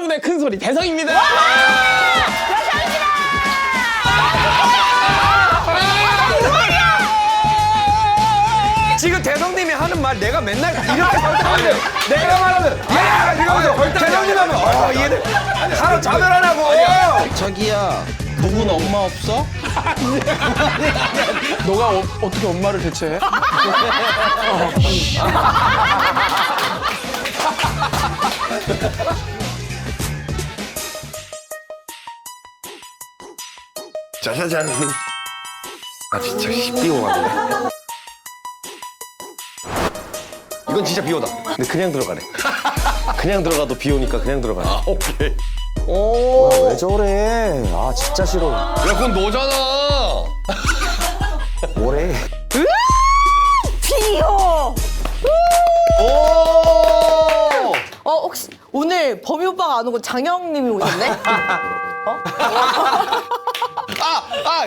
여러분의 큰 소리 대성입니다. 지금 대성님이 하는 말 내가 맨날 이렇게 설득하는데 내가 말하면 야 이러면서 대성님 하면 얘는 사람 자멸 안 하고 자기야, 누군 엄마 없어? 너가 어떻게 엄마를 대체해? 짜자잔. 나 진짜 비호감이네. 이건 진짜 비호다. 근데 그냥 들어가네. 그냥 들어가도 비오니까 그냥 들어가네. 아, 오케이. 오, 왜 저래? 아, 진짜 싫어. 야, 그건 너잖아. 뭐래? 비호! 오! 혹시 오늘 범이 오빠가 안 오고 장영님이 오셨네?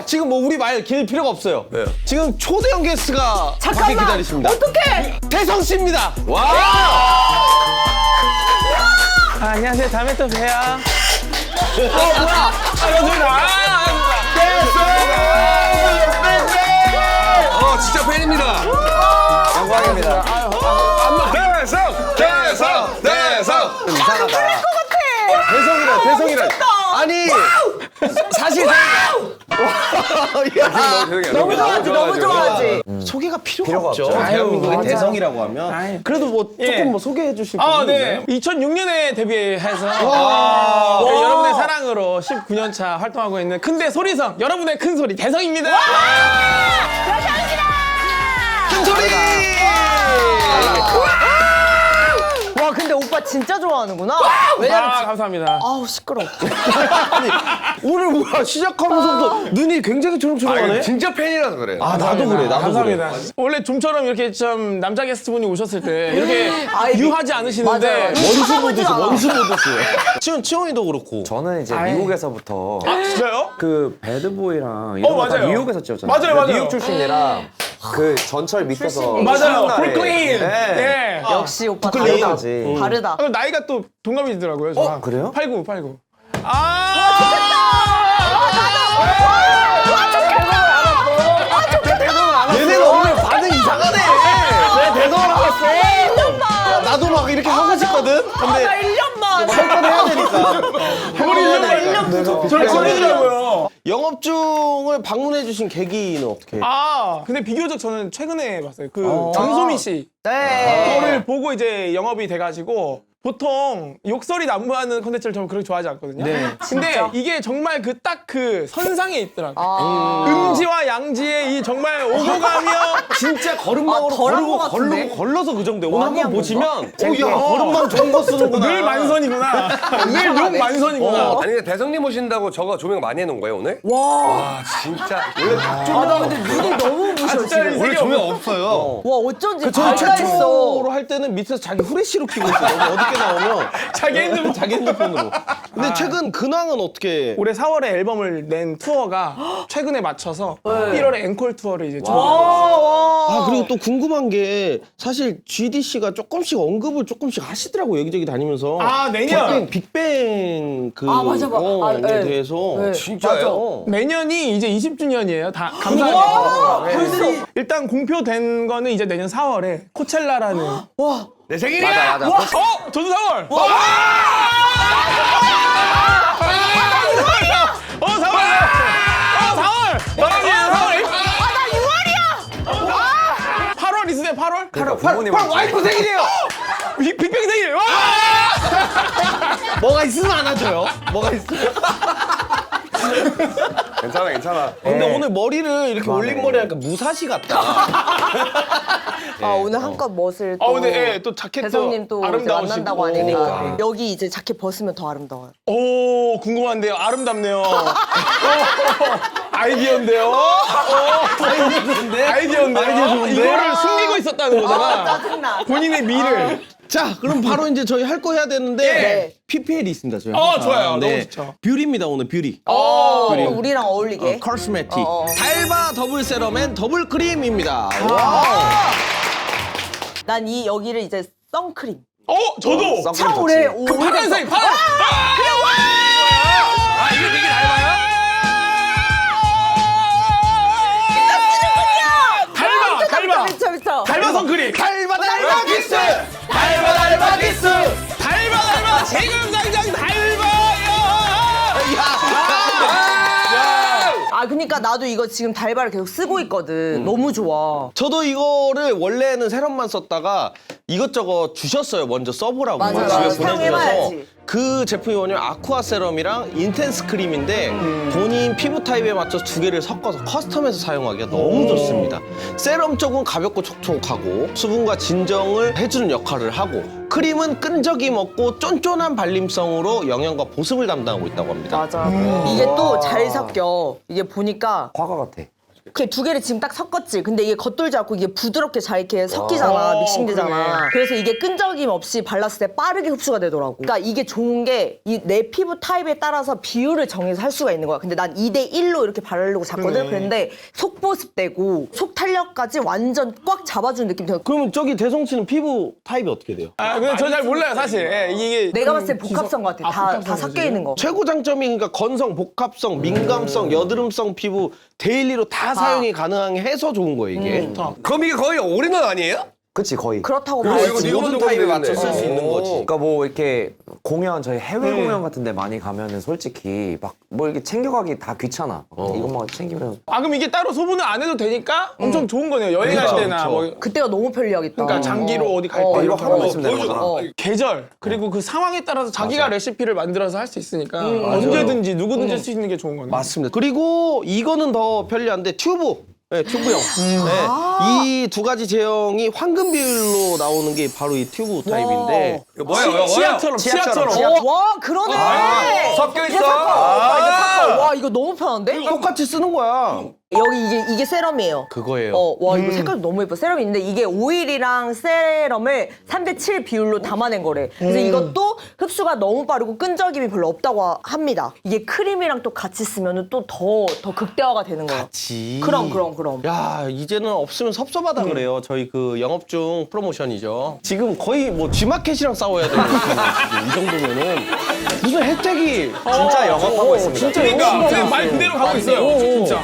지금 뭐 우리 말 길 필요가 없어요. 왜요? 지금 초대형 게스트가 밖에 잠깐만! 기다리십니다. 어떡해! 대성 씨입니다. 와! 안녕하세요. 다음에 또 봬요. 진짜 팬입니다. 영광입니다. 대성! 이상하다. 대성이라. 아니, 사실 너무 좋아하지, 너무 좋아하지. 소개가 필요가 없죠. 없죠. 대한민국의 맞아. 대성이라고 하면. 아유. 그래도 뭐 조금 뭐 소개해 주실 아, 분이 네. 있나요? 2006년에 데뷔해서 네, 여러분의 사랑으로 19년 차 활동하고 있는 근대 소리성, 여러분의 큰 소리 대성입니다. 큰 소리! 와, 근데 오빠 진짜 좋아하는구나. 왜냐면 감사합니다. 아우 시끄러워. 아니, 오늘 뭐야 시작하면서부터 눈이 굉장히 초롱초롱하네. 진짜 팬이라서 그래. 아, 나도 그래, 나도 감사합니다. 그래. 원래 좀처럼 이렇게 좀 남자 게스트분이 오셨을 때 이렇게 유하지 않으시는데 맞아요. 원수 보듯이, 않아. 원수 보듯이. 치훈이도 그렇고. 저는 이제 아이. 미국에서부터 아, 진짜요? 그 배드보이랑 이런 거 다 맞아요. 뉴욕에서 찍었잖아요. 맞아요, 맞아요. 뉴욕 출신이라 그 전철 밑에서 맞아요. 쉬는 날에 브루클린. 네. 네. 역시 오빠 브루클린. 다르다. 다르지. 다르다. 아, 나이가 또 동갑이더라고요. 저랑. 그래요? 89. 얘네는 오늘 반응 이상하네. 내 대성을 알았어. 나도 막 이렇게 하고 싶거든. 근데 나 1년만. 해야 되니까. 저를 꺼내더라고요. 영업중을 방문해 주신 계기는 어떻게? 근데 비교적 저는 최근에 봤어요. 그 정소미 씨 네. 거를 보고 이제 영업이 돼가지고 보통 욕설이 난무하는 콘텐츠를 저는 그렇게 좋아하지 않거든요. 네. 근데 진짜? 이게 정말 그 딱 그 선상에 있더라고요. 아. 음지와 양지의 이 정말 오고 가며 진짜 걸음망으로 덜한 걸고 것 같은데? 걸러서 그 정도에 오늘 많이 한번 한 보시면 건가? 오야 걸음망 좋은 거 쓰는구나. 늘 만선이구나. 늘 욕 만선이구나. 아니 근데 대성님 오신다고 저거 조명 많이 해놓은 거예요 오늘? 와. 진짜 나 근데 눈이 너무 부셔 지금. 원래 조명 없어요. 와 어쩐지 저는 밝아 있어. 최초로 할 때는 밑에서 자기 후레쉬로 키고 있어요. 어떻게 나오면 자기 핸드폰. 자기 핸드폰으로. 근데 최근 근황은 어떻게? 올해 4월에 앨범을 낸 투어가 최근에 맞춰서 네. 1월에 앵콜 투어를 이제 준비하고 아 그리고 또 궁금한 게 사실 GD 씨가 조금씩 언급을 조금씩 하시더라고 여기저기 다니면서. 아, 내년! 빅뱅 그 아, 맞아, 맞아. 에 네. 대해서. 네. 진짜요? 내년이 이제 20주년이에요. 다 감사하게. 네. 일단 공표된 거는 이제 내년 4월에 코첼라라는. 와. 내 생일이야. 맞아. 와, 저도 4월. 4월. 8월 있으세요? 8월? 그러니까 부모님은 와이프 생일이에요. 빅뱅 생일. 와! 뭐가 있으면 안아줘요. 뭐가 있으면. 괜찮아. 근데 오늘 머리를 이렇게 올린 머리 하니까 무사시 같다. 아 오늘 한껏 멋을 또. 근데 예, 또 자켓도 대성님 또 이제 아름다우시고. 만난다고 하니까 여기 이제 자켓 벗으면 더 아름다워요. 오, 궁금한데요. 아름답네요. 아이디어인데요. 아이디어인데요. 아이디어 좋은데? 이거를 숨기고 있었다는 거잖아. 짜증나. 본인의 미를. 자, 그럼 바로 이제 저희 할 거 해야 되는데 네. PPL이 있습니다. 저희. 좋아요. 너무 좋죠. 뷰리입니다. 오늘 뷰리. 또 우리랑 어울리게. 커스메틱. 어. 달바 더블 세럼앤 더블 크림입니다. 난 이 여기를 이제 선크림. 저도. 참 오래 그 파란색, 파란. 아 그러니까 나도 이거 지금 달바를 계속 쓰고 있거든. 너무 좋아. 저도 이거를 원래는 세럼만 썼다가 이것저것 주셨어요. 먼저 써보라고 맞아요, 집에 맞아요. 보내주셔서 사용해봐야지. 그 제품이 뭐냐면 아쿠아 세럼이랑 인텐스 크림인데 본인 피부 타입에 맞춰서 두 개를 섞어서 커스텀해서 사용하기가 너무 좋습니다. 세럼 쪽은 가볍고 촉촉하고 수분과 진정을 해주는 역할을 하고 크림은 끈적임 없고 쫀쫀한 발림성으로 영양과 보습을 담당하고 있다고 합니다. 맞아. 이게 또 잘 섞여. 이게 보니까 화가 같아. 이렇게 두 개를 지금 딱 섞었지. 근데 이게 겉돌지 않고 이게 부드럽게 잘 이렇게 섞이잖아. 믹싱되잖아. 그래서 이게 끈적임 없이 발랐을 때 빠르게 흡수가 되더라고. 그러니까 이게 좋은 게 내 피부 타입에 따라서 비율을 정해서 할 수가 있는 거야. 근데 난 2대1로 이렇게 바르려고 잤거든. 그런데 속 보습되고 속 탄력까지 완전 꽉 잡아주는 느낌이 들어. 그러면 저기 대성 씨는 피부 타입이 어떻게 돼요? 아 근데 저 잘 몰라요 사실. 예, 이게 내가 봤을 때 복합성 같아. 다 복합성 섞여 거지. 있는 거. 최고 장점이 그러니까 건성, 복합성, 민감성, 여드름성 피부 데일리로 다 사용이 가능하게 해서 좋은 거예요 이게. 그럼 이게 거의 올인원 아니에요? 그치 거의. 그렇다고 이거 봐야지. 이거 모든 이거 타입에 이거 맞춰 쓸 수 이거. 있는 거지. 그러니까 뭐 이렇게 공연 저희 해외 공연 같은데 많이 가면은 솔직히 막 뭐 이렇게 챙겨가기 다 귀찮아. 이것만 챙기면 아 그럼 이게 따로 소분을 안 해도 되니까 엄청 좋은 거네요. 여행 갈 그쵸, 때나 그쵸. 뭐 그때가 너무 편리하겠다. 그러니까 장기로 어디 갈 때 이거 이렇게 하나만 하고. 있으면 되는 거잖아. 계절 그리고 그 상황에 따라서 자기가 레시피를 만들어서 할 수 있으니까 언제든지 누구든지 할 수 있는 게 좋은 거네. 맞습니다. 그리고 이거는 더 편리한데 튜브. 네, 튜브형. 이 두 가지 제형이 황금 비율로 나오는 게 바로 이 튜브 타입인데 이거 뭐야? 치약처럼 치약처럼. 와 그러네. 섞여 있어. 이게 섞어. 와 이거 너무 편한데? 똑같이 쓰는 거야. 여기 이게 세럼이에요. 그거예요. 와 이거 색깔도 너무 예뻐. 세럼인데 이게 오일이랑 세럼을 3대7 비율로 담아낸 거래. 그래서 이것도 흡수가 너무 빠르고 끈적임이 별로 없다고 합니다. 이게 크림이랑 또 같이 쓰면 또 더 극대화가 되는 거야. 지. 그럼. 야, 이제는 없으면 섭섭하다 그래요. 저희 그 영업 중 프로모션이죠. 지금 거의 뭐 G마켓이랑 싸워야 되는 이 정도면은 무슨 혜택이 진짜 영업하고 있습니다. 진짜 그러니까 영업하고 그냥 말 그대로 가고 있어요. 진짜.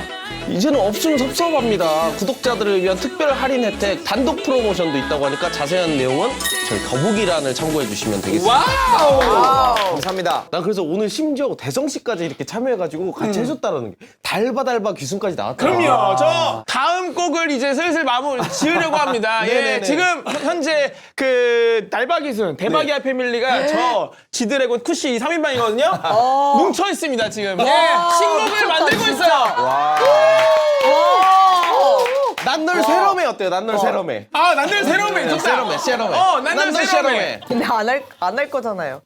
이제는 없으면 섭섭합니다. 구독자들을 위한 특별 할인 혜택 단독 프로모션도 있다고 하니까 자세한 내용은 저희 더보기란을 참고해 주시면 되겠습니다. 감사합니다. 난 그래서 오늘 심지어 대성 씨까지 이렇게 참여해가지고 같이 해줬다는 게 달바달바 귀순까지 나왔더라고요. 그럼요. 저 다음 곡을 이제 슬슬 마무리 지으려고 합니다. 예, 네네네. 지금 현재 그 달바기순 대박이야 패밀리가 저 지드래곤 쿠시 3인방이거든요. 뭉쳐 있습니다 지금. 예, 신곡을 만들고 있어요. 난널 세럼에 어때요? 난널 세럼에. 아, 난들 새로움에 좋다. 세럼에. 난들 새로움에. 근데 안 할 거잖아요.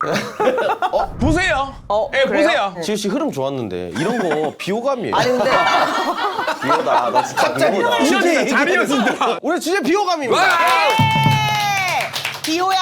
보세요. 예, 그래요? 보세요. 지우 씨 흐름 좋았는데 이런 거 비호감이에요. 아니 근데 비오다. 너 진짜 비오다. 진짜 잘 이어진다. 우리 진짜 비호감입니다. 비호야.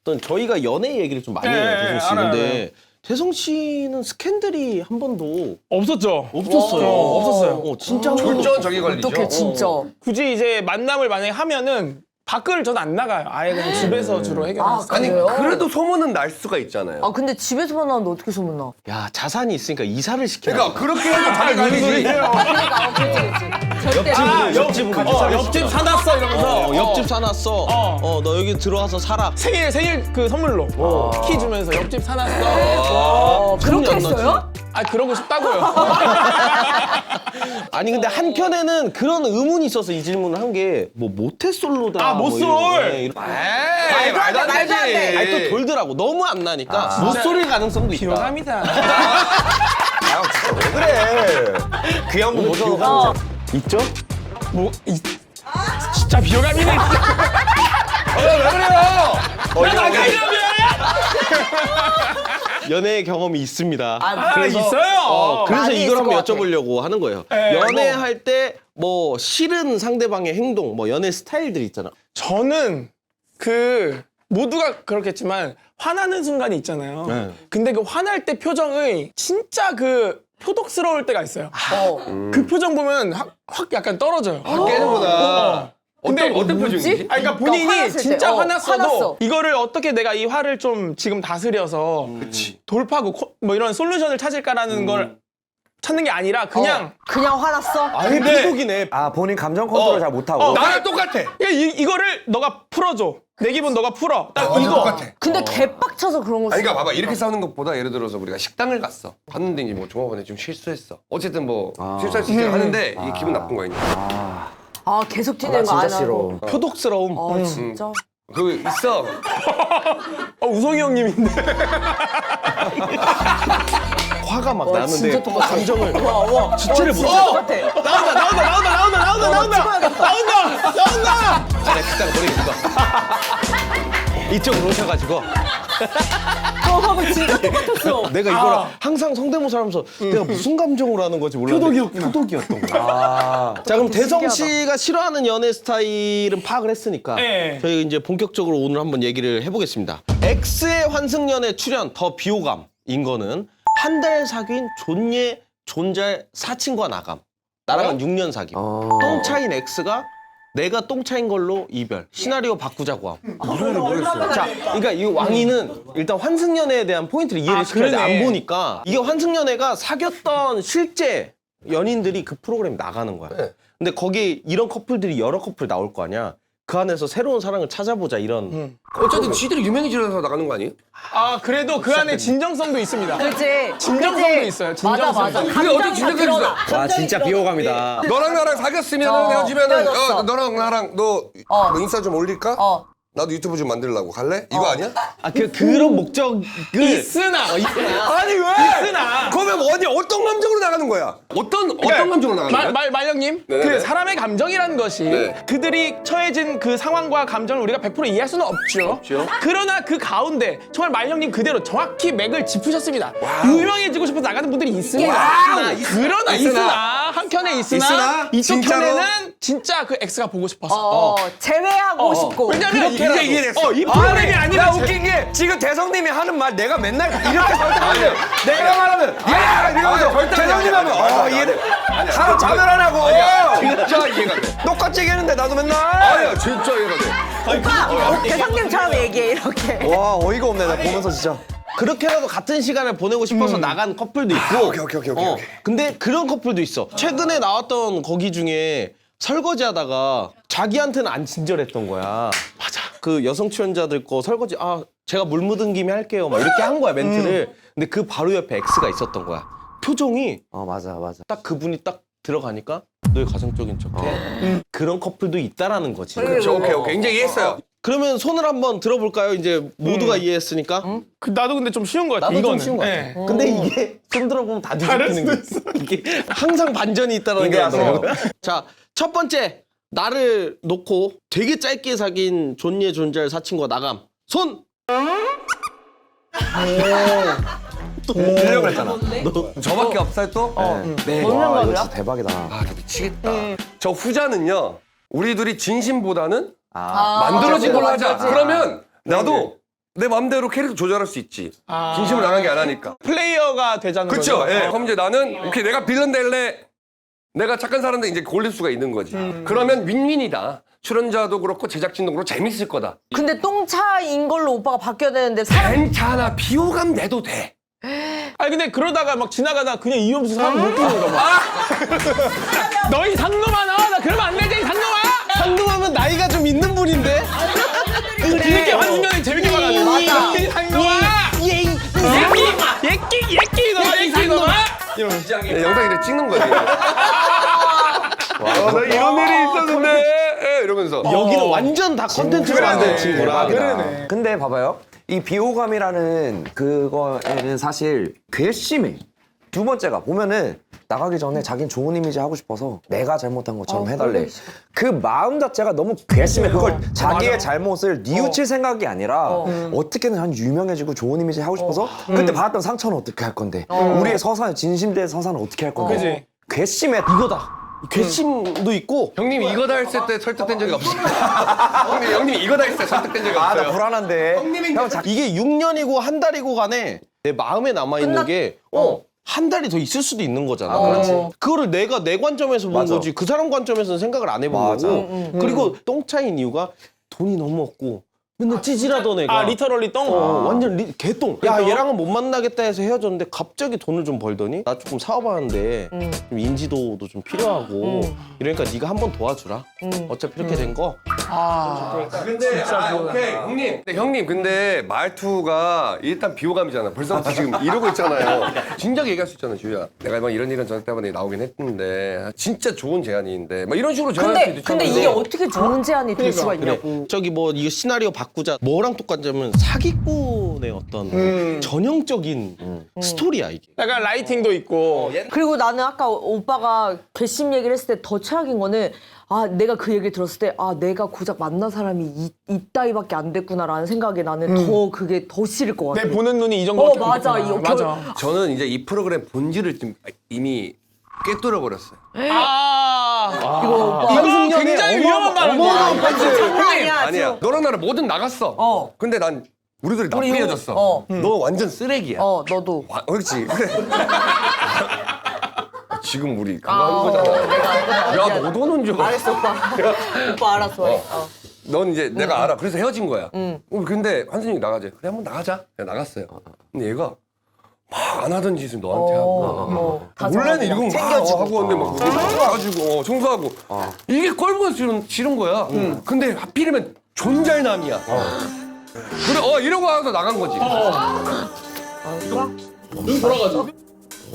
어떤 저희가 연애 얘기를 좀 많이 예, 해요, 예, 대성 씨. 알아요, 근데 대성 씨는 스캔들이 한 번도 없었죠. 없었어요. 없었어요. 진짜 한 번도. 철저한 정의 관리죠. 어떡해 진짜. 굳이 이제 만남을 만약에 하면은 밖을 전 안 나가요. 아예 그냥 집에서 주로 해결했어요. 아니 그래요? 그래도 소문은 날 수가 있잖아요. 아 근데 집에서 만나는데 어떻게 소문나? 야, 자산이 있으니까 이사를 시켜야 그러니까 그렇게 해도 자기 관리지. 그러니까 그렇지. 절대. 옆집으로 옆집 사놨어 이러면서 옆집 사놨어. 너 여기 들어와서 살아. 생일 그 선물로 키 주면서 옆집 사놨어. 그렇게 안 나지. 했어요? 아 그러고 싶다고요. 아니 근데 한켠에는 그런 의문이 있어서 이 질문을 한 게 뭐 모태솔로다. 아, 뭐 모쏠! 이런 거. 에이, 말도 안 말도 안 돼. 되지. 아니 또 돌더라고. 너무 안 나니까 모쏠일 가능성도 있다. 비호감이다. 형 진짜 왜 그래? 그 형도 모셔놓고 있죠? 뭐 진짜 비호감이네. 왜 그래요? 나가 이러면. 연애 경험이 있습니다. 아 있어요. 그래서 많이 이걸 있을 한번 것 같아. 여쭤보려고 하는 거예요. 네, 연애할 때 뭐 싫은 상대방의 행동, 뭐 연애 스타일들이 있잖아. 저는 그 모두가 그렇겠지만 화나는 순간이 있잖아요. 네. 근데 그 화날 때 표정이 진짜 그 표독스러울 때가 있어요. 그 표정 보면 확 약간 떨어져요. 깨는구나. 근데 어떤 표정이지? 아니, 그러니까 본인이 화났을 때, 진짜 화났어도 화났어. 이거를 어떻게 내가 이 화를 좀 지금 다스려서 돌파하고 뭐 이런 솔루션을 찾을까라는 걸 찾는 게 아니라 그냥 그냥 화났어? 아예 근데- 표독이네. 아 본인 감정 컨트롤 잘 못하고. 나랑 똑같아. 이거를 너가 풀어줘. 내 기분 너가 풀어. 딱 완전 이거. 똑같아. 근데 개빡쳐서 그런 거 아니, 그러니까 봐봐. 이렇게 싸우는 것보다 예를 들어서 우리가 식당을 갔어. 갔는데 이제 뭐 종업원이 좀 실수했어. 어쨌든 뭐 실수할 수 있긴 하는데 이게 기분 나쁜 거야. 이제. 아 계속 나 튀는 거 진짜 안 하고. 싫어. 표독스러움. 아 진짜. 그거 있어. 우성이 형님인데. 화가 막 와, 나는데 진짜 똑같아. 감정을 와. 주체를 진짜 못해. 똑같아. 나온다. 아니 그냥 모르겠어. 이쪽으로 오셔가지고 하고 진짜 똑같았어. 내가 이거를 항상 성대모사 하면서 내가 무슨 감정으로 하는 건지 몰랐는데 표독이었던 거야. 자 그럼 대성 씨가 싫어하는 연애 스타일은 파악을 했으니까 네. 저희 이제 본격적으로 오늘 한번 얘기를 해보겠습니다. X의 환승연애 출연 더 비호감인 거는 한 달 사귄 존예 존잘 사친과 나감. 나랑은 6년 사귑. 똥차인 X가 내가 똥차인 걸로 이별. 시나리오 바꾸자고 함. 자, 그러니까 이 왕이는 일단 환승연애에 대한 포인트를 이해를 시켜야 돼. 그러네. 안 보니까 이게 환승연애가 사귀었던 실제 연인들이 그 프로그램에 나가는 거야. 근데 거기 이런 커플들이 여러 커플 나올 거 아니야. 그 안에서 새로운 사랑을 찾아보자 이런. 어쨌든 지들이 유명해지려서 나가는 거 아니에요? 아 그래도 그 안에 진정성도 있습니다. 그치. 진정성도 그치? 있어요. 맞아 진정성. 맞아. 그게 어디 진정성이 있어? 와 진짜 비호감이다. 너랑 나랑 사귀었으면 헤어지면은 헤어졌어. 너랑 나랑 너 인스타 좀 올릴까? 어. 나도 유튜브 좀 만들려고 갈래? 이거 아니야? 아, 그런 목적을. 있으나. 아니 왜? 있으나. 그러면 어떤 감정으로 나가는 거야? 어떤 감정으로 나가는 거야? 말령님, 네네네. 그 사람의 감정이라는 것이 네. 그들이 처해진 그 상황과 감정을 우리가 100% 이해할 수는 없죠. 그러나 그 가운데 정말 말령님 그대로 정확히 맥을 짚으셨습니다. 유명해지고 싶어서 나가는 분들이 있습니다. 그러나 있으나 한켠에 있으나 이쪽 진짜로? 편에는 진짜 그 X가 보고 싶어서. 제외하고 싶고. 왜냐면 이게 이해됐어. 이 프로그램이 아니라 웃긴 게 지금 대성님이 하는 말 내가 맨날 이렇게 설득하는데 내가 말하면 야 이러면서 대성님 하면 이해돼. 사람 자멸 안 하고 진짜 이해가 돼. 똑같이 얘기했는데 나도 맨날 아니야 진짜 이해가 돼. 오빠 대상님처럼 얘기해 이렇게. 와 어이가 없네 나 보면서 진짜. 그렇게라도 같은 시간을 보내고 싶어서 나간 커플도 있고. 오케이. 근데 그런 커플도 있어. 최근에 나왔던 거기 중에 설거지 하다가 자기한테는 안 친절했던 거야. 맞아. 그 여성 출연자들 거 설거지, 제가 물 묻은 김에 할게요. 막 이렇게 한 거야, 멘트를. 근데 그 바로 옆에 X가 있었던 거야. 표정이 맞아. 딱 그분이 딱 들어가니까 너 왜 가정적인 척해? 그런 커플도 있다라는 거지. 그렇죠. 오케이. 이제 이해했어요. 그러면 손을 한번 들어볼까요? 이제 모두가 이해했으니까. 나도 근데 좀 쉬운 것 같아. 나도 좀 이거는. 쉬운 것 같아. 네. 근데 이게 손 들어보면 다 뒤집히는 게 있어. 이게 항상 반전이 있다는 게 이게라서. 자, 첫 번째. 나를 놓고 되게 짧게 사귄 존예 존잘 사친과 나감. 손! 들려고 했잖아. 저밖에 없어요 또? 네. 와 이거 진짜 대박이다. 아, 나 미치겠다. 저 후자는요. 우리 둘이 진심보다는 만들어진 걸로 하자. 그러면 나도 내 마음대로 캐릭터 조절할 수 있지. 진심을 나가게 안 하니까. 플레이어가 되자는 그렇죠. 거죠. 예. 그럼 이제 나는 오케이 내가 빌런 될래. 내가 착한 사람인데 이제 골릴 수가 있는 거지. 그러면 윈윈이다. 출연자도 그렇고 제작진도 그렇고 재밌을 거다. 근데 똥차인 걸로 오빠가 바뀌어야 되는데 사람 괜찮아. 비호감 내도 돼. 아니 근데 그러다가 막 지나가다 그냥 이유 없이 사람 못 보는 거 봐. 너희 상놈아 나 그러면 안 되지 상놈아. 상금하면 나이가 좀 있는 분인데? 이렇게 환승연애 재밌게 말하는. 맞아. 너희 상놈아. 예끼 너마. 네, 영상 이렇게 찍는 거지. 나 이런 일이 있었는데 이러면서. 여기는 완전 다 컨텐츠로 만든 친구라. 대박이다. 근데 봐봐요. 이 비호감이라는 그거에는 사실 괘씸해. 두 번째가 보면은 나가기 전에 자긴 좋은 이미지 하고 싶어서 내가 잘못한 것처럼 해달래. 그 마음 자체가 너무 괘씸해. 그걸 자기의 잘못을 뉘우칠 생각이 아니라 어떻게든 한 유명해지고 좋은 이미지 하고 싶어서 그때 받았던 상처는 어떻게 할 건데 우리의 서사는 진심된 서사는 어떻게 할 건데 괘씸해. 이거다. 괘씸도 있고. 형님 이거 다 했을 때 설득된 적이 없어요. 형님 이거 다 했을 때 설득된 적이 나 없어요. 불안한데. 형 이게 6년이고 한 달이고 간에 내 마음에 남아있는 게 한 달이 더 있을 수도 있는 거잖아. 그렇지. 그거를 내가 내 관점에서 본 맞아. 거지. 그 사람 관점에서는 생각을 안 해본 맞아. 거고. 그리고 똥차인 이유가 돈이 너무 없고 맨날 찌질하던 애가. 아 리터럴리 똥. 완전 개똥. 야 얘랑은 못 만나겠다 해서 헤어졌는데 갑자기 돈을 좀 벌더니 나 조금 사업하는데 좀 인지도도 좀 필요하고 이러니까 네가 한번 도와주라. 어차피 이렇게 된 거. 근데 오케이 형님. 근데 형님 근데 말투가 일단 비호감이잖아. 벌써부터 지금 이러고 있잖아요. 진작에 얘기할 수 있잖아, 주희야. 내가 막 이런 전 때문에 나오긴 했는데 진짜 좋은 제안인데 막 이런 식으로 제안할 수도 있잖아. 근데 이게 어떻게 좋은 제안이 될 수가 그래. 있냐고. 저기 뭐 이거 시나리오 바꾸자. 뭐랑 똑같냐면 사기꾼의 어떤 전형적인 스토리야 이게. 약간 라이팅도 있고. 그리고 나는 아까 오빠가 괘씸 얘기를 했을 때 더 최악인 거는 아 내가 그 얘기를 들었을 때 아 내가 고작 만난 사람이 이따위밖에 안 됐구나라는 생각에 나는 더 그게 더 싫을 것 같아. 내 보는 눈이 이 정도밖에 맞아. 없구나. 맞아. 저는 이제 이 프로그램 본질을 지금 이미 꿰뚫어 버렸어요. 이거 오빠 이거 굉장히 위험한 말인데. 장난 아니야. 아니야. 너랑 나랑 뭐든 나갔어. 근데 난 우리들이 나쁘해졌어. 너 완전 쓰레기야. 너도. 그렇지. 지금 우리 그거 한 거잖아. 야, 너도 하는 줄. 알았어 오빠. 오빠 알았어. 넌 이제 내가 알아. 그래서 헤어진 거야. 근데 환승이 나가자. 그래 한번 나가자. 그냥 나갔어요. 근데 얘가 막 안 하던 짓을 너한테 하고. 원래는 이런 거 하고 왔는데 막 청소해가지고 청소하고 이게 꼴보기 싫은 거야. 근데 하필이면 존잘남이야. 그래 이러고 와서 나간 거지. 눈 돌아가죠.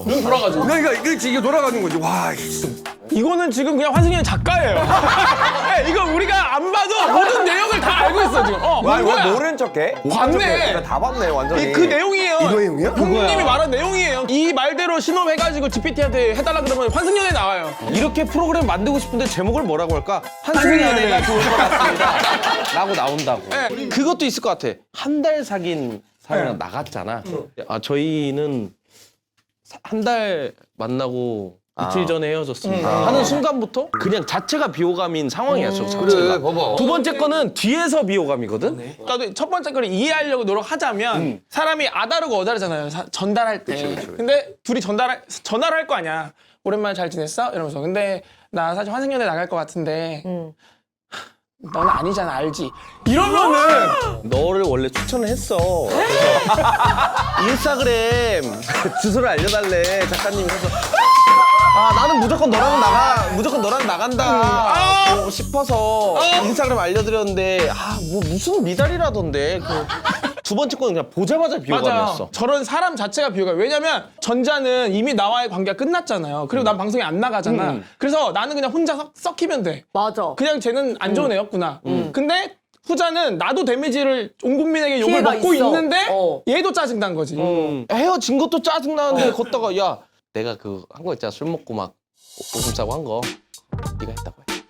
눈 돌아가죠. 그러니까 이게 돌아가는 거지. 와 진짜. 이거는 지금 그냥 환승이 작가예요. 네, 이거 우리가 안 봐도 모든 내용을 다 알고 있어 지금. 본 거야. 왜 모른 척해? 봤네. 다 봤네 완전히. 그 내용이에요. 이 내용이야? 형님이 말한 내용이에요. 이 말대로 신호해가지고 GPT한테 해달라 그러면 환승연애 나와요. 이렇게 프로그램 만들고 싶은데 제목을 뭐라고 할까? 한승연애가 좋을 것 같습니다. 라고 나온다고. 네. 그것도 있을 것 같아. 한 달 사귄 사람이랑 나갔잖아. 저희는 한 달 만나고 이틀 전에 헤어졌습니다. 하는 순간부터 그냥 자체가 비호감인 상황이야, 저 자체가. 봐봐. 두 번째 거는 뒤에서 비호감이거든? 나도 첫 번째 거를 이해하려고 노력하자면 사람이 아다르고 어다르잖아요. 전달할 때. 근데 둘이 전화를 할 거 아니야. 오랜만에 잘 지냈어? 이러면서. 근데 나 사실 환승연애 나갈 것 같은데 넌 아니잖아, 알지? 이러면은 너를 원래 추천을 했어. 그래서 인스타그램 주소를 알려달래, 작가님이. 해서 나는 무조건 너랑 나간다 싶어서 인스타그램 알려드렸는데 뭐 무슨 미달이라던데. 두 번째 거는 그냥 보자마자 비호감이었어. 맞아. 저런 사람 자체가 비호감. 왜냐면 전자는 이미 나와의 관계가 끝났잖아요. 그리고 난 방송에 안 나가잖아. 그래서 나는 그냥 혼자 썩히면 돼. 맞아. 그냥 쟤는 안 좋은 애였구나. 근데 후자는 나도 데미지를 온 국민에게 욕을 피해가 먹고 있어. 있는데 얘도 짜증난 거지. 헤어진 것도 짜증나는데 걷다가 야 내가 그 한 거 있잖아. 술 먹고 막 오줌 싸고 한 거 네가 했다고 해.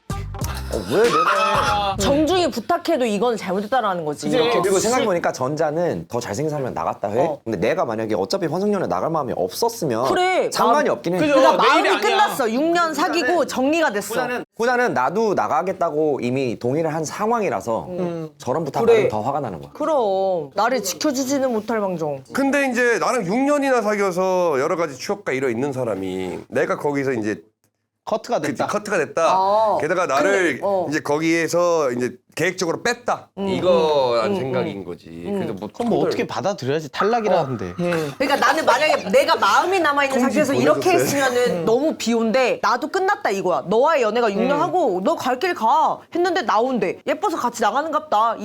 왜 내가 정중히 부탁해도 이건 잘못했다라는 거지. 이제 이렇게. 그리고 생각해보니까 전자는 더 잘생긴 사람이랑 나갔다 해. 근데 내가 만약에 어차피 환승연애 나갈 마음이 없었으면 그래, 상관이 없긴 해. 그죠. 그러니까 내일이 마음이 아니야. 끝났어. 6년 사귀고 정리가 됐어. 후자는 나도 나가겠다고 이미 동의를 한 상황이라서 저런 부탁을 그래. 하면 더 화가 나는 거야. 그럼 나를 지켜주지는 못할 망정. 근데 이제 나랑 6년이나 사귀어서 여러 가지 추억과 이뤄 있는 사람이 내가 거기서 이제 커트가 됐다. 커트가 됐다. 게다가 나를 이제 거기에서 이제 계획적으로 뺐다. 이거란 생각인 거지. 그래서 그럼 뭐 어떻게 받아들여야지. 탈락이라는데. 그러니까 나는 만약에 내가 마음이 남아있는 상태에서 이렇게 했으면은 너무 비온데 나도 끝났다 이거야. 너와의 연애가 6년 하고 너 갈 길 가 했는데 나온대. 예뻐서 같이 나가는갑다.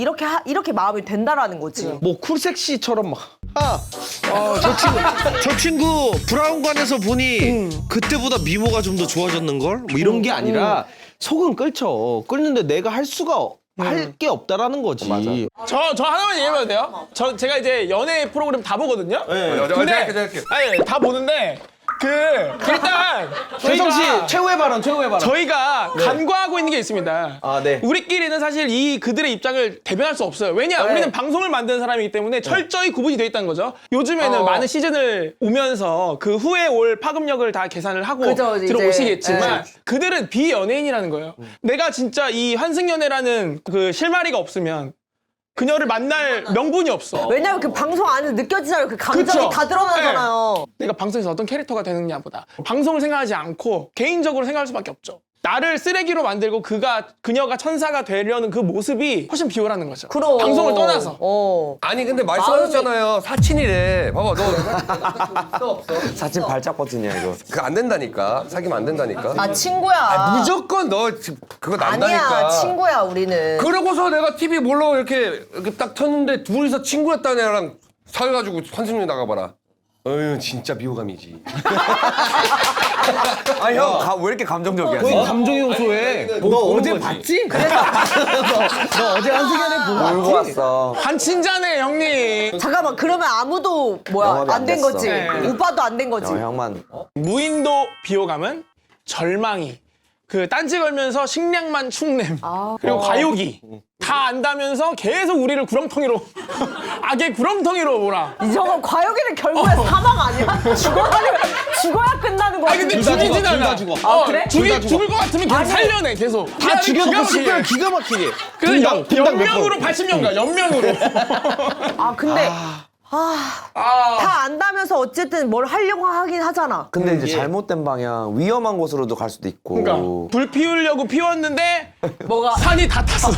이렇게 마음이 된다라는 거지. 뭐 쿨섹시처럼 막. 저 친구 브라운관에서 보니 그때보다 미모가 좀 더 좋아졌는 걸? 뭐 이런 게 아니라 속은 끓죠. 끓는데 내가 할 수가 할 게 없다라는 거지. 저 하나만 얘기해봐도 돼요? 제가 이제 연애 프로그램 다 보거든요? 근데 할게. 아니, 다 보는데 일단 최성 씨 최후의 발언. 저희가 간과하고 있는 게 있습니다. 네. 우리끼리는 사실 그들의 입장을 대변할 수 없어요. 왜냐? 우리는 방송을 만드는 사람이기 때문에 철저히 구분이 되어 있다는 거죠. 요즘에는 많은 시즌을 오면서 그 후에 올 파급력을 다 계산을 하고 그죠, 이제. 들어오시겠지만 그들은 비연예인이라는 거예요. 내가 진짜 이 환승연애라는 그 실마리가 없으면 그녀를 만날 명분이 없어. 왜냐면 그 방송 안에서 느껴지잖아요. 그 감정이 그쵸? 다 드러나잖아요. 내가 방송에서 어떤 캐릭터가 되느냐보다 방송을 생각하지 않고 개인적으로 생각할 수밖에 없죠. 나를 쓰레기로 만들고 그녀가 천사가 되려는 그 모습이 훨씬 비호라는 거죠. 그럼. 방송을 떠나서. 아니 근데 말씀하셨잖아요. 사친이래. 봐봐 너 있어 없어? 사진 발작 버튼이야 이거. 그거 안 된다니까. 사귀면 안 된다니까. 아 친구야. 무조건 너 그거 난다니까. 아니야 친구야 우리는. 그러고서 내가 TV 몰라 이렇게 딱 켰는데 둘이서 친구였다는 애랑 사귀어가지고 환승연애 나가봐라. 어휴 진짜 비호감이지. 아 형 왜 이렇게 감정적이야? 감정이 용소해. 너 어제 봤지? 너 어제 한승연애 울고 왔어. 한친자네 형님. 잠깐만 그러면 아무도 뭐야 영업이 안 된 안 됐어. 거지. 네. 오빠도 안 된 거지. 형만 무인도 비호감은 절망이. 그 딴지 걸면서 식량만 축냄. 그리고 과욕이. 다 안다면서 계속 우리를 구렁텅이로 악의 구렁텅이로 몰아. 저건 과욕이는 결국에 사망 아니야? 죽어야 끝나는 거야. 아니 근데 죽이진 않아. 그래? 죽을 것 같으면 계속 살려내 계속. 다 죽여놓고 싶으면 기가 막히게. 그래서 분당 몇 연명으로 80년가 연명으로. 아 근데 다 안다면서 어쨌든 뭘 하려고 하긴 하잖아. 근데 이제 잘못된 방향 위험한 곳으로도 갈 수도 있고. 그러니까 불 피우려고 피웠는데 뭐가 산이 다 탔어.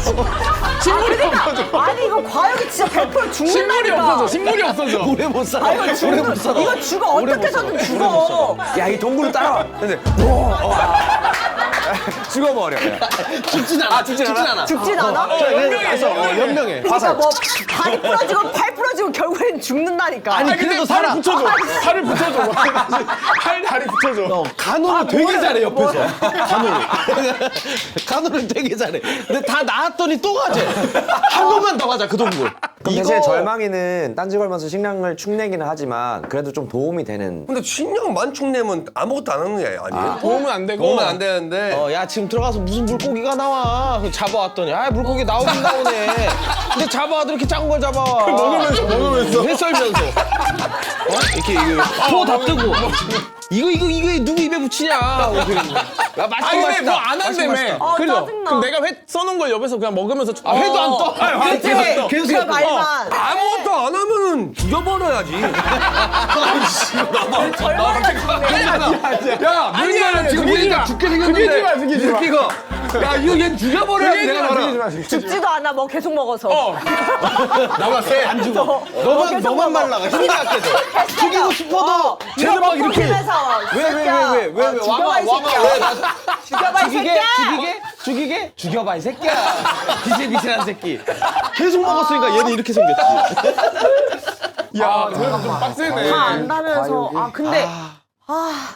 식물이 없어져. 아니 이거 과욕이 진짜 100% 식물이 죽는다니까. 없어져. 식물이 없어져. 오래 못 살아. 아 이거 죽어. 이거 죽어 어떻게 해서든 죽어. 야 이 동굴로 따라와. 근데 죽어버려. 그냥. 죽진 않아. 죽진 않아. 죽진 않아? 연명해. 그러니까 뭐 다리 부러지고 팔 부러지고 결국엔 죽는다니까. 아니, 근데 그래도 살을 살아. 붙여줘. 살을 붙여줘. 팔 다리 붙여줘. 간호를 되게 잘해 옆에서. 간호를 되게 잘해. 근데 다 나았더니 또 가재. 한 번만 더 가자 그 동굴. 그럼 대신에 절망이는 딴지 걸면서 식량을 축내기는 하지만 그래도 좀 도움이 되는. 근데 식량 만축내면 아무것도 안 하는 게 아니에요? 도움은 안 되고. 도움은 안 되는데. 야 지금 들어가서 무슨 물고기가 나와. 그래서 잡아왔더니 물고기 나오긴 나오네. 근데 잡아와도 이렇게 작은 걸 잡아와. 먹으면서 회 썰면서. 이렇게 코다 뜨고. 이거 누구 입에 붙이냐. 야 맛있다 아니 근데 맛있다. 뭐 안 한다며. 그죠? 짜증나. 그럼 내가 회 써놓은 걸 옆에서 그냥 먹으면서 회도 안 떠. 그치? 계속 그 말만. 아무것도 안 하면은 죽여버려야지. 야, 민규야 지금 얘가 죽게 생겼는데. 죽이지 마, 죽이지 마. 새끼가. 야, 이거 얘 죽여버려야지 내가 알아. 죽지도 않아 뭐 계속 먹어서. 나가 새. 안 죽어. 너만 말라가 힘이 약해서. 죽이고 싶어도 쟤는 막 이렇게. 왜 죽여봐 이 새끼야. 죽여봐 이 새끼야. 죽이게? 죽여봐 이 새끼야. 비실비실한 새끼. 계속 먹었으니까 얘는 이렇게 생겼지. 야, 저거 좀 빡세네. 다 안다면서. 아 근데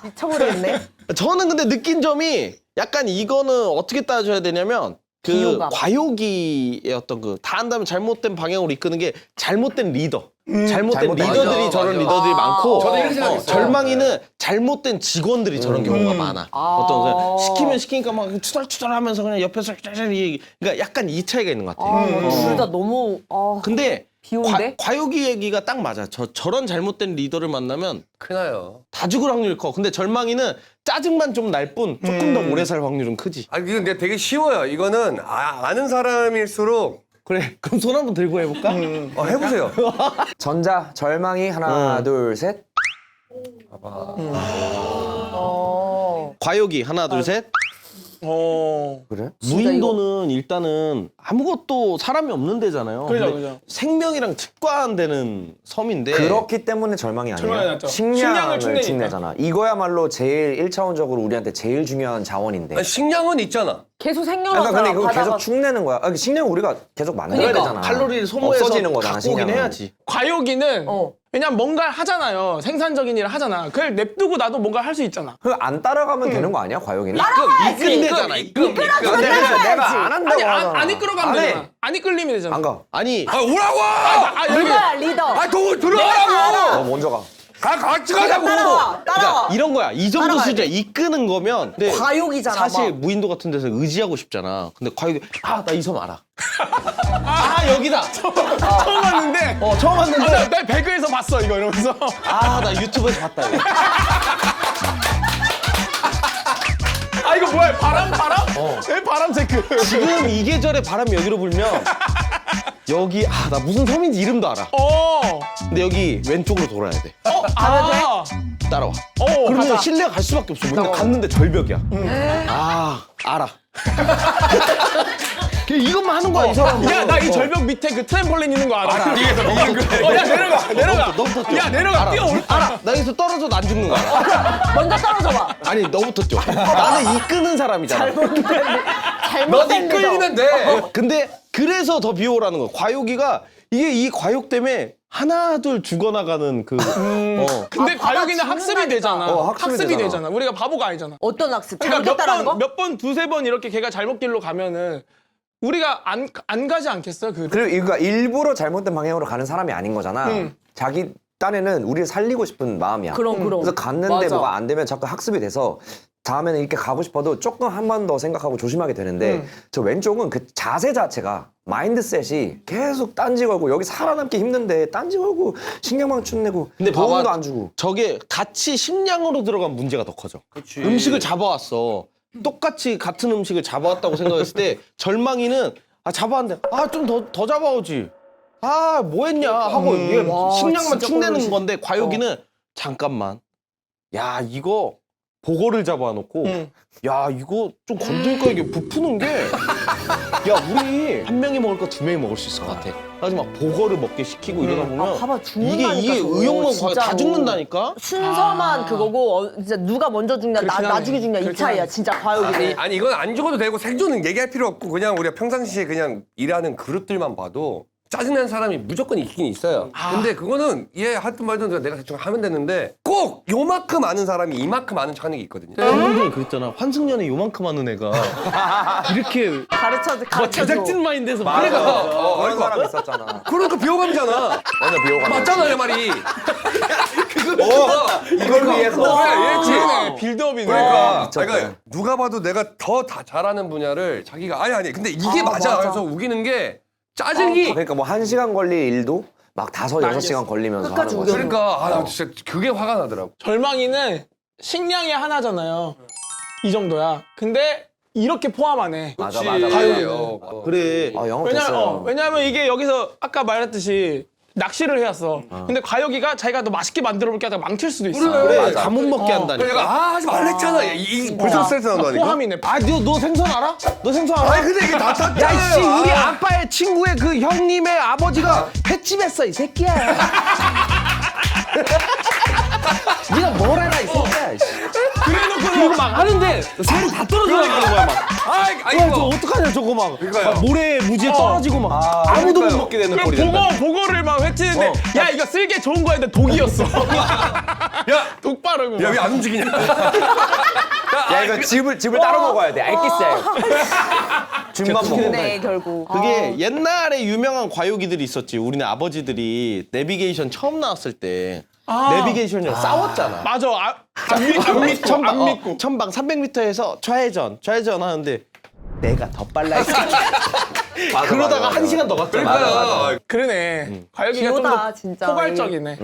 미쳐버리겠네. 저는 근데 느낀 점이 약간 이거는 어떻게 따져야 되냐면 그 비호감. 과욕이의 어떤 그 다 한다면 잘못된 방향으로 이끄는 게 잘못된 리더. 잘못된 잘못된 리더들이 맞아, 저런 맞아. 리더들이 많고 저도 이렇게 생각했어요. 절망이는 잘못된 직원들이 저런 경우가 많아. 어떤 그냥 시키면 시키니까 막 투덜투덜하면서 그냥 옆에서 그러니까 약간 이 차이가 있는 것 같아. 둘 다 너무 근데 비호인데? 과욕이 얘기가 딱 맞아. 저런 잘못된 리더를 만나면 큰일 나요. 다 죽을 확률이 커. 근데 절망이는 짜증만 좀 날 뿐 조금 더 오래 살 확률은 크지. 아니, 이건 근데 되게 쉬워요. 이거는 아는 사람일수록 그래, 그럼 손 한번 들고 해볼까? 해보세요. 전자 절망이 하나 둘 셋. 과욕이 하나, 둘, 셋. 그래? 무인도는 일단은 아무것도 사람이 없는 데잖아요. 그죠, 근데 그죠. 생명이랑 특관되는 섬인데. 그렇기 때문에 절망이 절망이 아니에요. 낫죠. 식량을 식량을 축내니까. 축내잖아. 이거야말로 제일 1차원적으로 우리한테 제일 중요한 자원인데. 아니, 식량은 있잖아. 계속 생겨나잖아. 그러니까 근데 그거 바다가. 계속 축내는 거야. 식량 우리가 계속 만들어야 그러니까, 되잖아. 칼로리를 소모해서 없어지는 거잖아. 갖고 오긴 식량은. 해야지. 과욕이는 왜냐면 뭔가 하잖아요. 생산적인 일을 하잖아. 그걸 냅두고 나도 뭔가 할 수 있잖아. 그거 안 따라가면 되는 거 아니야? 과욕이는? 이끌리잖아, 이끌. 내가 안 한다고 아니 하잖아. 안 이끌어가면 안 해. 되잖아. 안 이끌리면 되잖아. 안 가. 아니, 오라고! 여기 리더야 리더. 동굴 들어가라고! 너 먼저 가. 같이 가자고! 따라와. 그러니까 이런 거야. 이 정도 따라가야 수준 돼. 이끄는 거면. 근데 과욕이잖아, 사실 막. 무인도 같은 데서 의지하고 싶잖아. 근데 과욕이 나 이 섬 알아. 여기다. 처음 왔는데. 처음 왔는데. 나 배그에서 봤어 이거 이러면서. 나 유튜브에서 봤다 이거. 이거 뭐야 바람? 왜 바람 체크? 지금 이 계절에 바람이 여기로 불면 여기 나 무슨 섬인지 이름도 알아. 근데 여기 왼쪽으로 돌아야 돼. 아, 따라와. 그러면 가자. 신뢰가 갈 수밖에 없어. 근데 갔는데 절벽이야. 아, 알아. 그냥 이것만 하는 거야, 이 사람. 야, 나 이 절벽 밑에 그 트램폴린 있는 거 알아. 위에서 야, 내려가. 너부터 야, 내려가. 뛰어올. 알아. 나 여기서 떨어져도 안 죽는 거 알아. 먼저 떨어져봐. 아니, 너부터 뛰어. 나는 이끄는 사람이잖아. 넌 잘못된 데서. 이끌리면 돼. 근데 그래서 더 비호라는 거야. 과욕이가 이게 이 과욕 때문에 하나 둘 죽어나가는 그 근데 봐봐, 과욕이는 학습이 죽는다니까. 되잖아. 학습이 학습이 되잖아. 되잖아. 우리가 바보가 아니잖아. 어떤 학습? 그러니까 잘못했다라는 거? 몇 번, 두세 번 이렇게 걔가 잘못 길로 가면은 우리가 안 가지 않겠어요? 그리고 그러니까 일부러 잘못된 방향으로 가는 사람이 아닌 거잖아. 자기 딴에는 우리를 살리고 싶은 마음이야. 그럼. 그래서 갔는데 맞아. 뭐가 안 되면 자꾸 학습이 돼서 다음에는 이렇게 가고 싶어도 조금 한 번 더 생각하고 조심하게 되는데 저 왼쪽은 그 자세 자체가 마인드셋이 계속 딴지 걸고 여기 살아남기 힘든데 딴지 걸고 신경망충 내고 근데 도움도 봐봐. 안 주고 저게 같이 식량으로 들어간 문제가 더 커져. 음식을 잡아왔어. 똑같이 같은 음식을 잡아왔다고 생각했을 때 절망이는 잡아왔는데 좀 더 잡아오지. 뭐 했냐 하고 얘 와, 식량만 진짜 축내는 꼴보기 건데 과욕이는 잠깐만. 야 이거 보거를 잡아놓고 야 이거 좀 건드니까 이게 부푸는 게 야 우리 한 명이 먹을 거 두 명이 먹을 수 있을 것 같아. 그래서 막 보거를 먹게 시키고 이러다 보면 봐봐, 죽는다니까, 이게 저거. 의욕만 다 진짜로. 죽는다니까. 순서만 그거고 진짜 누가 먼저 죽냐 그렇긴 나중에 하네. 죽냐 이 그렇긴 차이야 하네. 진짜 과욕이. 아니 이건 안 죽어도 되고 생존은 얘기할 필요 없고 그냥 우리가 평상시에 그냥 일하는 그릇들만 봐도 짜증나는 사람이 무조건 있긴 있어요. 근데 그거는 얘 하든 말든 내가 대충 하면 되는데 꼭 요만큼 아는 사람이 이만큼 아는 척하는 게 있거든요. 감독이 그랬잖아. 환승연애 요만큼 하는 애가 이렇게 가르쳐줘. 제작진 마인드에서 그런 사람 있었잖아. 그러니까 비호감이잖아. 완전 비호감. 맞잖아 내 말이. 이걸 위해서 얘 그러네. 빌드업이네. 그러니까 누가 봐도 내가 더 다 잘하는 분야를 자기가 아니 근데 이게 맞아. 그래서 우기는 게 짜증이 그러니까 뭐 1시간 걸릴 일도 막 5-6시간 걸리면서 끝까지 하는 거지. 우겨. 그러니까 나 진짜 그게 화가 나더라고. 절망이는 식량이 하나잖아요. 이 정도야. 근데 이렇게 포함하네. 맞아. 그래. 영어 됐어요. 왜냐면 이게 여기서 아까 말했듯이 낚시를 해왔어. 근데 과욕이가 자기가 더 맛있게 만들어 볼게 하다가 망칠 수도 있어. 그래. 다 못 먹게 한다니까. 내가 하지 말랬잖아. 이 벌써 스트레스 나온다니까. 포함이네. 너 생선 알아? 너 생선 알아? 아니 근데 이게 다 탔잖아요. 야, 씨, 우리 아빠의 친구의 그 형님의 아버지가 횟집 했어, 이 새끼야. 네가 뭘 알아, 이 새끼야. 그래놓고 이거 막 하는데 살이 다 떨어져나가는 거야, 막. 저 어떡하냐, 저거 막. 그러니까요. 막 모래 무지에 떨어지고 막. 아무도 못 먹게 되는 꼴이 된다. 보고를 막 회치는데 야 이거 쓸개 좋은 거였는데 독이었어. 독 바르고. 야 왜 안 움직이냐? 야 이거 즙을 따로 먹어야 돼. 알겠어요. 즙만 먹어. 네 결국. 그게 옛날에 유명한 과욕이들이 있었지. 우리네 아버지들이 내비게이션 처음 나왔을 때 내비게이션이랑 싸웠잖아. 맞아. 안 믿고. 천방 300m에서 좌회전 하는데 내가 더 빨라 이 새끼. 그러다가 1시간 더 갔잖아. 그러네. 과욕이가 좀 비호다, 더 진짜. 포괄적이네.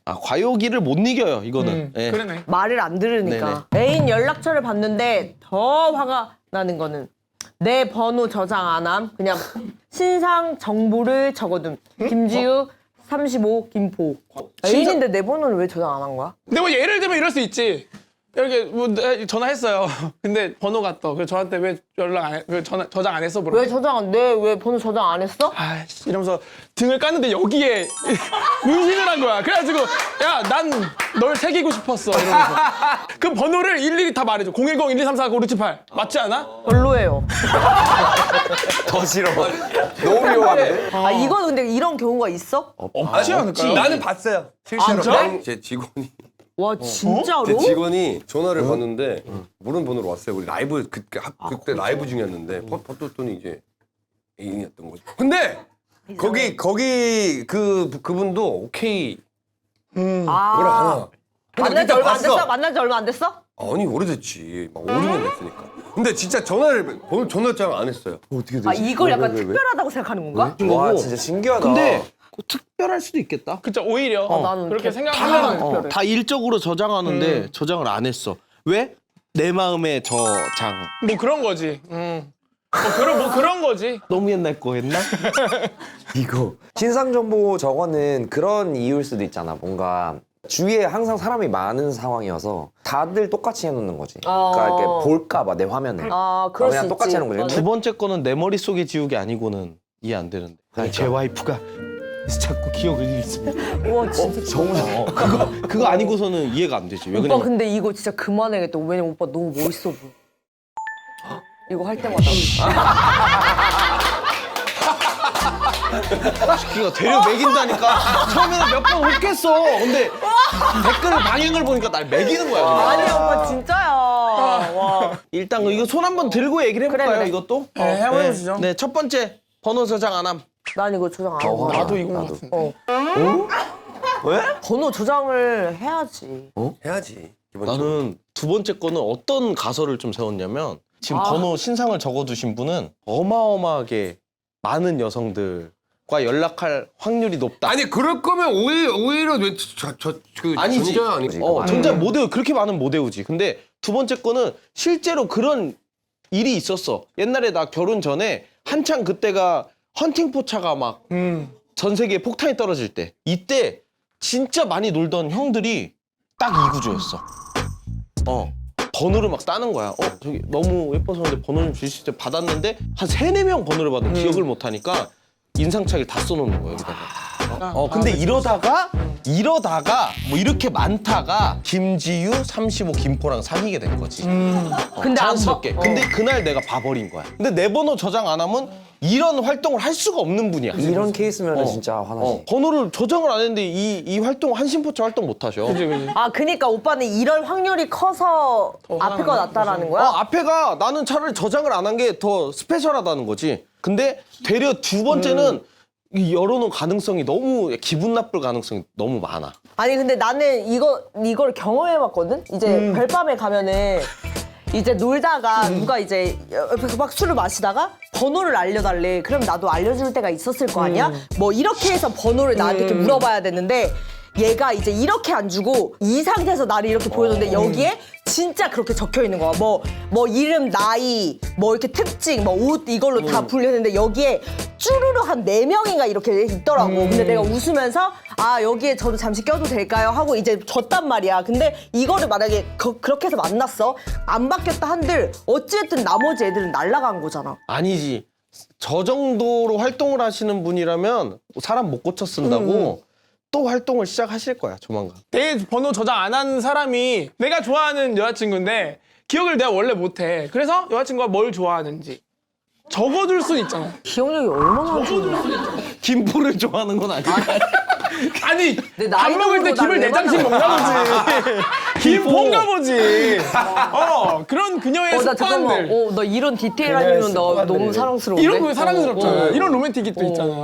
과욕이를 못 이겨요, 이거는. 예. 그러네. 말을 안 들으니까. 애인 연락처를 봤는데 더 화가 나는 거는 내 번호 저장 안 함. 그냥 신상 정보를 적어둠. 김지우 35 김포. 애인인데 내 번호를 왜 저장 안 한 거야? 근데 뭐 예를 들면 이럴 수 있지. 이렇게 뭐 전화했어요. 근데 번호가 떠. 그래서 저한테 왜 연락 안 해? 왜 저장 안 했어? 왜 저장 왜 번호 저장 안 했어? 아이씨 이러면서 등을 깠는데 여기에 문신을 한 거야. 그래가지고 야 난 널 새기고 싶었어 이러면서. 그 번호를 일일이 다 말해줘. 010-1234-9678 맞지 않아? 별로예요. 더 싫어. 너무 비호감인데? 이건 근데 이런 경우가 있어? 없지 않을까요? 나는 봤어요. 실제로. 진짜? 제 직원이 와 진짜로? 제 직원이 전화를 받는데 모르는 번호로 왔어요. 우리 라이브 그때 라이브 중이었는데 받았더니 이제 애인이었던 거죠. 근데 거기 그분도 오케이 뭐라 하나. 근데 만난 지 그때 얼마 안 봤어. 됐어? 만난 지 얼마 안 됐어? 아니 오래됐지. 막 5년 됐으니까. 근데 진짜 전화장 안 했어요. 어떻게 되지? 이걸 약간 왜? 특별하다고 생각하는 건가? 와 진짜 신기하다. 근데 특별할 수도 있겠다. 그쵸 오히려 나는 그렇게 다 생각하면 특별해. 다 일적으로 저장하는데 저장을 안 했어. 왜? 내 마음의 저장. 뭐 그런 거지. 뭐 그런 거지. 너무 옛날 거 했나? 이거 신상 정보 저거는 그런 이유일 수도 있잖아. 뭔가 주위에 항상 사람이 많은 상황이어서 다들 똑같이 해놓는 거지. 그러니까 이렇게 볼까봐 내 화면을. 그럴 수 그냥 있지. 똑같이 하는 거지. 두 번째 거는 내 머릿속에 지우개 아니고는 이해 안 되는데. 그러니까. 제 와이프가 자꾸 기억을 잃습니다. 우와 진짜. 그거 아니고서는 이해가 안 되지. 왜 오빠 그러냐면 근데 이거 진짜 그만해야겠다. 왜냐면 오빠 너무 멋있어 보여. 이거 할 때마다. 기가 되려 매긴다니까. 처음에는 몇 번 웃겠어. 근데 댓글 반응을 보니까 날 매기는 거야. 그냥. 아니 오빠 진짜야. 와. 일단 이거 손 한번 들고 얘기를 해볼까요? 그래. 이것도? 네, 한번 해보시죠. 네, 첫 번째 번호 저장 안 함. 난 이거 조장 안 하고. 나도 이건 것 같은데. 왜? 번호 조장을 해야지. 해야지. 기본적으로. 나는 두 번째 거는 어떤 가설을 좀 세웠냐면 지금 번호 신상을 적어두신 분은 어마어마하게 많은 여성들과 연락할 확률이 높다. 아니 그럴 거면 오히려 그 아니지. 전자 아니고. 전자 못 외우 그렇게 많으면 못 외우지. 근데 두 번째 거는 실제로 그런 일이 있었어. 옛날에 나 결혼 전에 한창 그때가 헌팅 포차가 막 전 세계에 폭탄이 떨어질 때 이때 진짜 많이 놀던 형들이 딱 이 구조였어. 번호를 막 따는 거야. 저기 너무 예뻐서 근데 번호 좀 주실 때 받았는데 한 3-4명 번호를 받은 기억을 못 하니까 인상착의를 다 써놓는 거야 여기다가. 근데 이러다가 뭐 이렇게 많다가 김지유 35 김포랑 사귀게 된 거지. 근데 자연스럽게. 근데 그날 내가 봐버린 거야. 근데 내 번호 저장 안 하면 이런 활동을 할 수가 없는 분이야. 이런 케이스면 진짜 화나지. 번호를 저장을 안 했는데 이 활동 한심포차 활동 못 하셔. 그니까 오빠는 이럴 확률이 커서 앞에 거 낫다라는 거야? 앞에가 나는 차라리 저장을 안 한 게 더 스페셜하다는 거지. 근데 되려 두 번째는 이 열어놓은 가능성이 너무 기분 나쁠 가능성이 너무 많아. 아니 근데 나는 이걸 경험해봤거든? 이제 별밤에 가면은 이제 놀다가 누가 이제 옆에서 막 술을 마시다가 번호를 알려달래. 그럼 나도 알려줄 때가 있었을 거 아니야? 뭐 이렇게 해서 번호를 나한테 이렇게 물어봐야 되는데 얘가 이제 이렇게 안 주고 이 상태에서 나를 이렇게 보여줬는데 여기에 진짜 그렇게 적혀 있는 거야. 뭐 이름, 나이, 뭐 이렇게 특징, 뭐 옷 이걸로 다 분류했는데 여기에 쭈루루 한 4명인가 이렇게 있더라고. 근데 내가 웃으면서 여기에 저도 잠시 껴도 될까요? 하고 이제 줬단 말이야. 근데 이거를 만약에 그렇게 해서 만났어. 안 바뀌었다 한들 어찌됐든 나머지 애들은 날아간 거잖아. 아니지. 저 정도로 활동을 하시는 분이라면 사람 못 고쳐 쓴다고 또 활동을 시작하실 거야 조만간. 내 번호 저장 안 한 사람이 내가 좋아하는 여자친구인데 기억을 내가 원래 못해. 그래서 여자친구가 뭘 좋아하는지 적어둘 순 있잖아. 기억력이 얼마나 좋은데. 김포를 좋아하는 건 아니야. 아니 내 밥 나이 먹을 때 먹고 김을 나 4장씩 먹나 보지. 김포인가 보지. 그런 그녀의 나 잠깐만. 습관들. 나 이런 디테일하면 나 너무 사랑스러운데? 이런 거 사랑스럽잖아. 이런 로맨틱이 또 있잖아.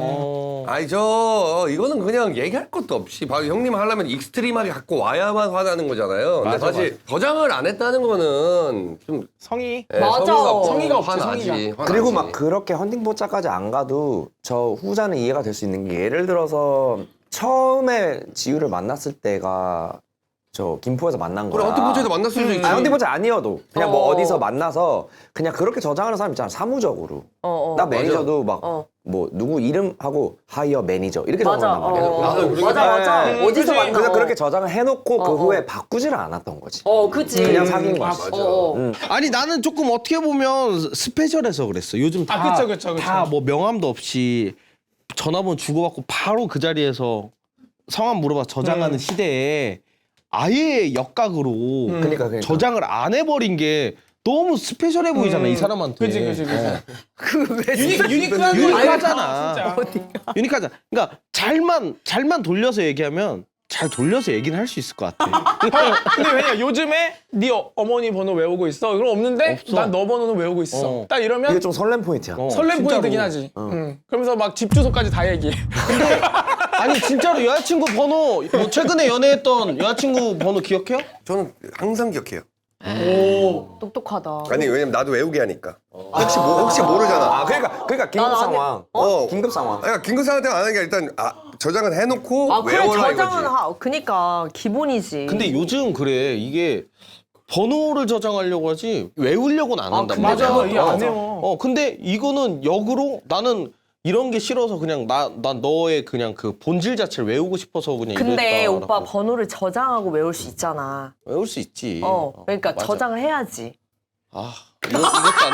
아니 이거는 그냥 얘기할 것도 없이 바로 형님 하려면 익스트림하게 갖고 와야만 화나는 거잖아요. 근데 사실 저장을 안 했다는 거는 좀 성이. 맞아. 성의가 없지, 화나지. 성의가. 그리고 막 그렇게 헌팅포차까지 안 가도 저 후자는 이해가 될 수 있는 게 예를 들어서 처음에 지유를 만났을 때가 저 김포에서 만난 거야. 그래 헌팅포차에서 만났을 수도 있지. 헌팅포차 아니어도 그냥 뭐 어디서 만나서 그냥 그렇게 저장하는 사람 있잖아. 사무적으로. 나 매니저도 막 뭐 누구 이름하고 하이어 매니저 이렇게 적어놓단 말이야. 맞아. 네. 어디서 만나? 그래서 그렇게 저장을 해놓고 그 후에 바꾸지를 않았던 거지. 그치. 그냥 사귄 거야. 아니 나는 조금 어떻게 보면 스페셜해서 그랬어. 요즘 다 그쵸. 다 뭐 명함도 없이 전화번호 주고받고 바로 그 자리에서 성함 물어봐 저장하는 시대에 아예 역각으로 그러니까. 저장을 안 해버린 게 너무 스페셜해 보이잖아 이 사람한테. 그치. 그왜 유니크하잖아. 유니크하잖아. 그러니까 잘만 돌려서 얘기하면 잘 돌려서 얘기는 할 수 있을 것 같아. 근데 왜냐 요즘에 네 어머니 번호 외우고 있어. 그럼 없는데 없어. 난 너 번호는 외우고 있어. 딱 이러면 이게 좀 설렘 포인트야. 설렘 진짜로. 포인트긴 하지. 그러면서 막 집 주소까지 다 얘기해. 아니 진짜로 여자친구 번호 뭐 최근에 연애했던 여자친구 번호 기억해요? 저는 항상 기억해요. 똑똑하다. 아니 왜냐면 나도 외우게 하니까. 혹시 모르잖아. 그러니까 긴급 상황. 긴급 상황. 그러니까 긴급 상황 때문에 안 하는 게 일단 저장을 해놓고 그래 외워라 저장은 이거지. 그니까 기본이지. 근데 요즘 그래 이게 번호를 저장하려고 하지 외우려고는 안 한단 근데 말이야. 맞아. 이게 안 해요. 근데 이거는 역으로 나는 이런 게 싫어서 그냥 난 너의 그냥 그 본질 자체를 외우고 싶어서 그냥 근데 이랬다라고. 오빠 번호를 저장하고 외울 수 있잖아. 외울 수 있지. 그러니까 맞아. 저장을 해야지. 아 이것도 안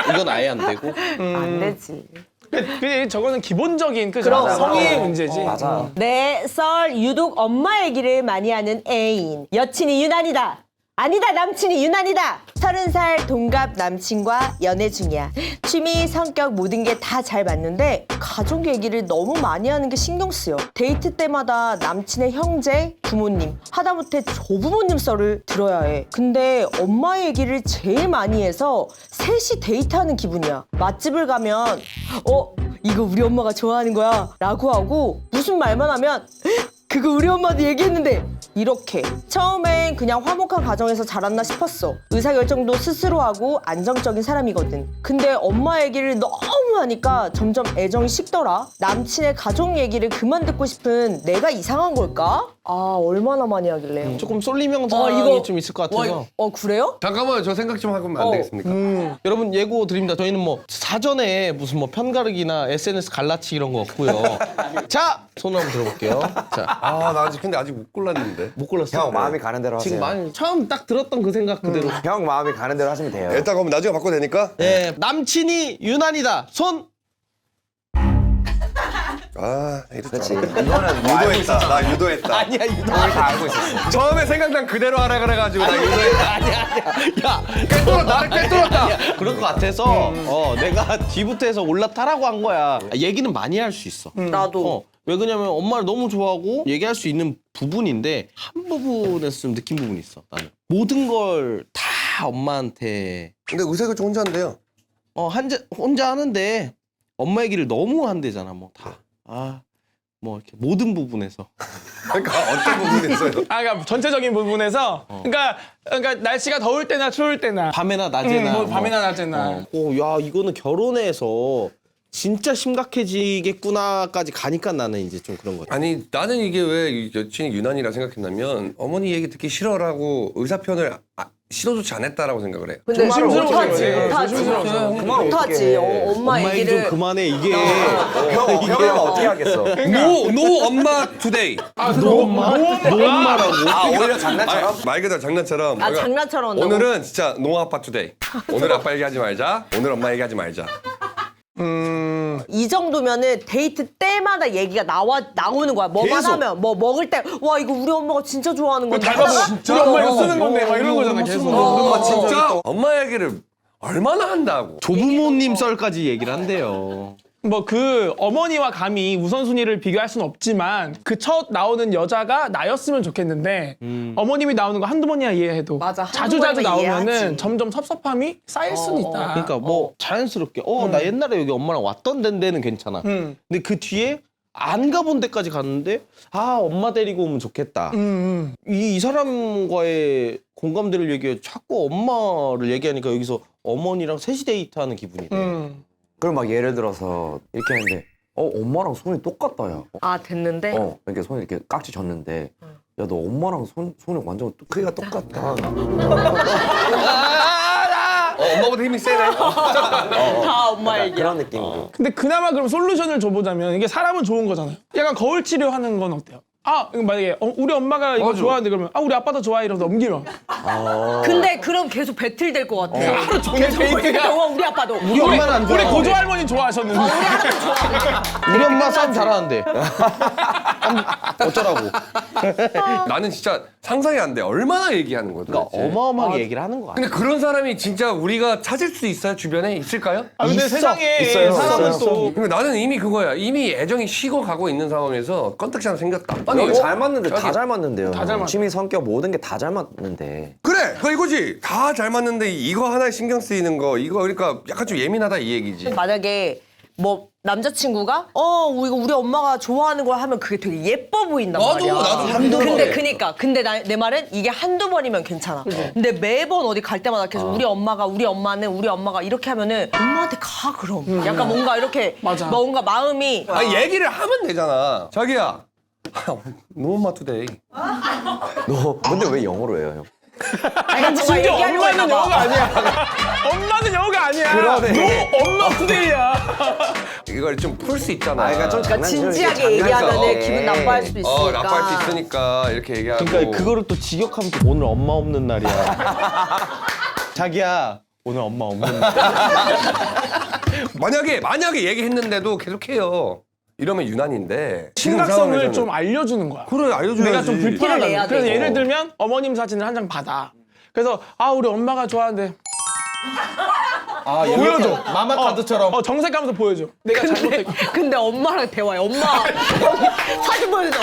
되고 이건 아예 안 되고. 안 되지. 그 저거는 기본적인 그 그럼. 성의의 문제지. 맞아. 네, 썰 유독 엄마 얘기를 많이 하는 애인. 여친이 유난이다. 아니다, 남친이 유난이다. 30살 동갑 남친과 연애 중이야. 취미, 성격 모든 게 다 잘 맞는데 가족 얘기를 너무 많이 하는 게 신경 쓰여. 데이트 때마다 남친의 형제, 부모님, 하다못해 조부모님 썰을 들어야 해. 근데 엄마 얘기를 제일 많이 해서 셋이 데이트하는 기분이야. 맛집을 가면 이거 우리 엄마가 좋아하는 거야 라고 하고 무슨 말만 하면 그거 우리 엄마도 얘기했는데 이렇게 처음엔 그냥 화목한 가정에서 자랐나 싶었어. 의사결정도 스스로 하고 안정적인 사람이거든. 근데 엄마 얘기를 너무 하니까 점점 애정이 식더라. 남친의 가족 얘기를 그만 듣고 싶은 내가 이상한 걸까? 아 얼마나 많이 하길래. 조금 쏠림 현상이 좀 있을 것 같아서. 그래요? 잠깐만 저 생각 좀 하면 안 되겠습니까? 여러분 예고 드립니다. 저희는 뭐 사전에 무슨 뭐 편가르기나 SNS 갈라치 이런 거 없고요. 자, 손을 한번 들어볼게요. 자, 나 근데 아직 못 골랐는데. 못 골랐어요. 형 마음이 가는 대로 하세요. 지금 처음 딱 들었던 그 생각 그대로. 형 마음이 가는 대로 하시면 돼요. 일단 그럼 나중에 바꿔도 되니까? 네, 남친이 유난이다. 손. 그렇지. 이거는 이거는 유도했다. 나 유도했다. 아니야, 이거. 다 알고 있었어. 처음에 생각난 그대로 하라 그래가지고 나 유도했다. 야, 나를 꿰뚫었다. 그럴 것 같아서 내가 뒤부터 해서 올라타라고 한 거야. 얘기는 많이 할 수 있어. 나도. 왜 그러냐면 엄마를 너무 좋아하고 얘기할 수 있는 부분인데 한 부분에서 좀 느낀 부분이 있어. 나는 모든 걸 다 엄마한테 근데 의사결정 혼자 한대요. 혼자 하는데 엄마 얘기를 너무 한대잖아. 뭐 다. 뭐 이렇게 모든 부분에서. 그러니까 어떤 부분에서요? 그러니까 전체적인 부분에서 그러니까 날씨가 더울 때나 추울 때나 밤에나 낮에나. 뭐 밤이나 낮에나. 야, 이거는 결혼해서 진짜 심각해지겠구나까지 가니까 나는 이제 좀 그런 거지. 아니 나는 이게 왜 여친이 유난이라 생각했냐면 어머니 얘기 듣기 싫어라고 의사 표현을 시도조차 안 했다라고 생각을 해요. 근데 조심스러워. 못하지. 못하지. 엄마 얘기 얘기를. 좀 그만해. 이게 형은 어떻게 하겠어? 노 엄마 투데이. 너 엄마라고. 오히려 장난처럼? 말 그대로 장난처럼. 아 장난처럼 한다고? 오늘은 진짜 노 아빠 투데이. 오늘 아빠 얘기하지 말자. 오늘 엄마 얘기하지 말자. 이 정도면은 데이트 때마다 얘기가 나오는 거야. 뭐만 계속. 하면 뭐 먹을 때 와 이거 우리 엄마가 진짜 좋아하는 건데. 닮았어. 우리 엄마 이거 쓰는 건데 막 이런 거잖아 계속. 진짜 엄마 얘기를 얼마나 한다고. 조부모님 썰까지 얘기를 한대요. 뭐 그 어머니와 감히 우선순위를 비교할 수는 없지만 그 첫 나오는 여자가 나였으면 좋겠는데 어머님이 나오는 거 한두 번이야 이해해도 맞아, 한두 자주자주 번이면 나오면은 이해하지. 점점 섭섭함이 쌓일 수는 있다. 그러니까 뭐 자연스럽게 나 옛날에 여기 엄마랑 왔던 데는 괜찮아. 근데 그 뒤에 안 가본 데까지 갔는데 엄마 데리고 오면 좋겠다. 이 사람과의 공감대를 얘기해 자꾸 엄마를 얘기하니까 여기서 어머니랑 셋이 데이트하는 기분이 돼. 그럼 막 예를 들어서 이렇게 했는데 엄마랑 손이 똑같다 야. 아 됐는데. 이렇게 손이 이렇게 깍지 졌는데 야 너 엄마랑 손이 완전 크기가 똑같다. 엄마보다 힘이 세네. 다 엄마 얘기야. 그런 느낌으로. 근데 그나마 그럼 솔루션을 줘보자면 이게 사람은 좋은 거잖아요. 약간 거울 치료하는 건 어때요? 이거 만약에 우리 엄마가 이거 좋아하는데 그러면 우리 아빠도 좋아해 이러면서 넘기면 근데 그럼 계속 배틀 될 것 같아. 하루 종일 데이트가 우리 아빠도. 우리 엄마는 안 좋아. 우리 고조 할머니 좋아하셨는데 우리 엄마 싸움 잘하는데. 어쩌라고. 나는 진짜 상상이 안 돼. 얼마나 얘기하는 거야. 그러니까 도대체. 어마어마하게 얘기를 하는 거야. 근데 그런 사람이 진짜 우리가 찾을 수 있어요? 주변에 있을까요? 근데 있어. 세상에 있어요. 사람은 있어요. 또 근데 나는 이미 그거야. 이미 애정이 식어가고 있는 상황에서 컨택이 하나 생겼다. 아니 잘 맞는데 다 자기- 잘 맞는데요. 다 잘 맞- 취미 성격 모든 게 다 잘 맞는데. 그래, 그거 이거지. 다 잘 맞는데 이거 하나에 신경 쓰이는 거 이거 그러니까 약간 좀 예민하다 이 얘기지. 만약에 뭐 남자친구가 이거 우리 엄마가 좋아하는 걸 하면 그게 되게 예뻐 보인단 말이야. 나도 근데 내 말은 이게 한두 번이면 괜찮아. 근데 매번 어디 갈 때마다 계속 우리 엄마가 이렇게 하면은 엄마한테 가 그럼. 약간 뭔가 이렇게 맞아. 뭔가 마음이 아니 얘기를 하면 되잖아. 자기야. 노 엄마 투데이. 너 근데 왜 영어로 해요 형? 아니 뭔가 심지어 얘기하려고 엄마는 했나 봐. 영어가 아니야. 엄마는 영어가 아니야. 그러네. 너 엄마 투데이야. 이걸 좀 풀 수 있잖아. 그러니까 좀 그러니까 장난치는 진지하게 장난쳐. 얘기하면 기분 나빠할 수도 있으니까. 나빠할 수 있으니까 이렇게 얘기하고. 그러니까 그거를 또 직역하면 또 오늘 엄마 없는 날이야. 자기야 오늘 엄마 없는 날. 만약에 얘기했는데도 계속해요. 이러면 유난인데 지금 심각성을 상황에서는- 좀 알려주는 거야. 그래 알려줘야지. 내가 좀 티를 불편하다. 내야 그래서 되고. 예를 들면 어머님 사진을 한 장 받아. 그래서 우리 엄마가 좋아하는데 보여줘. 마마 카드처럼. 정색하면서 보여줘. 내가 잘못했고. 근데 엄마랑 대화해. 엄마 여기 사진 보여줘.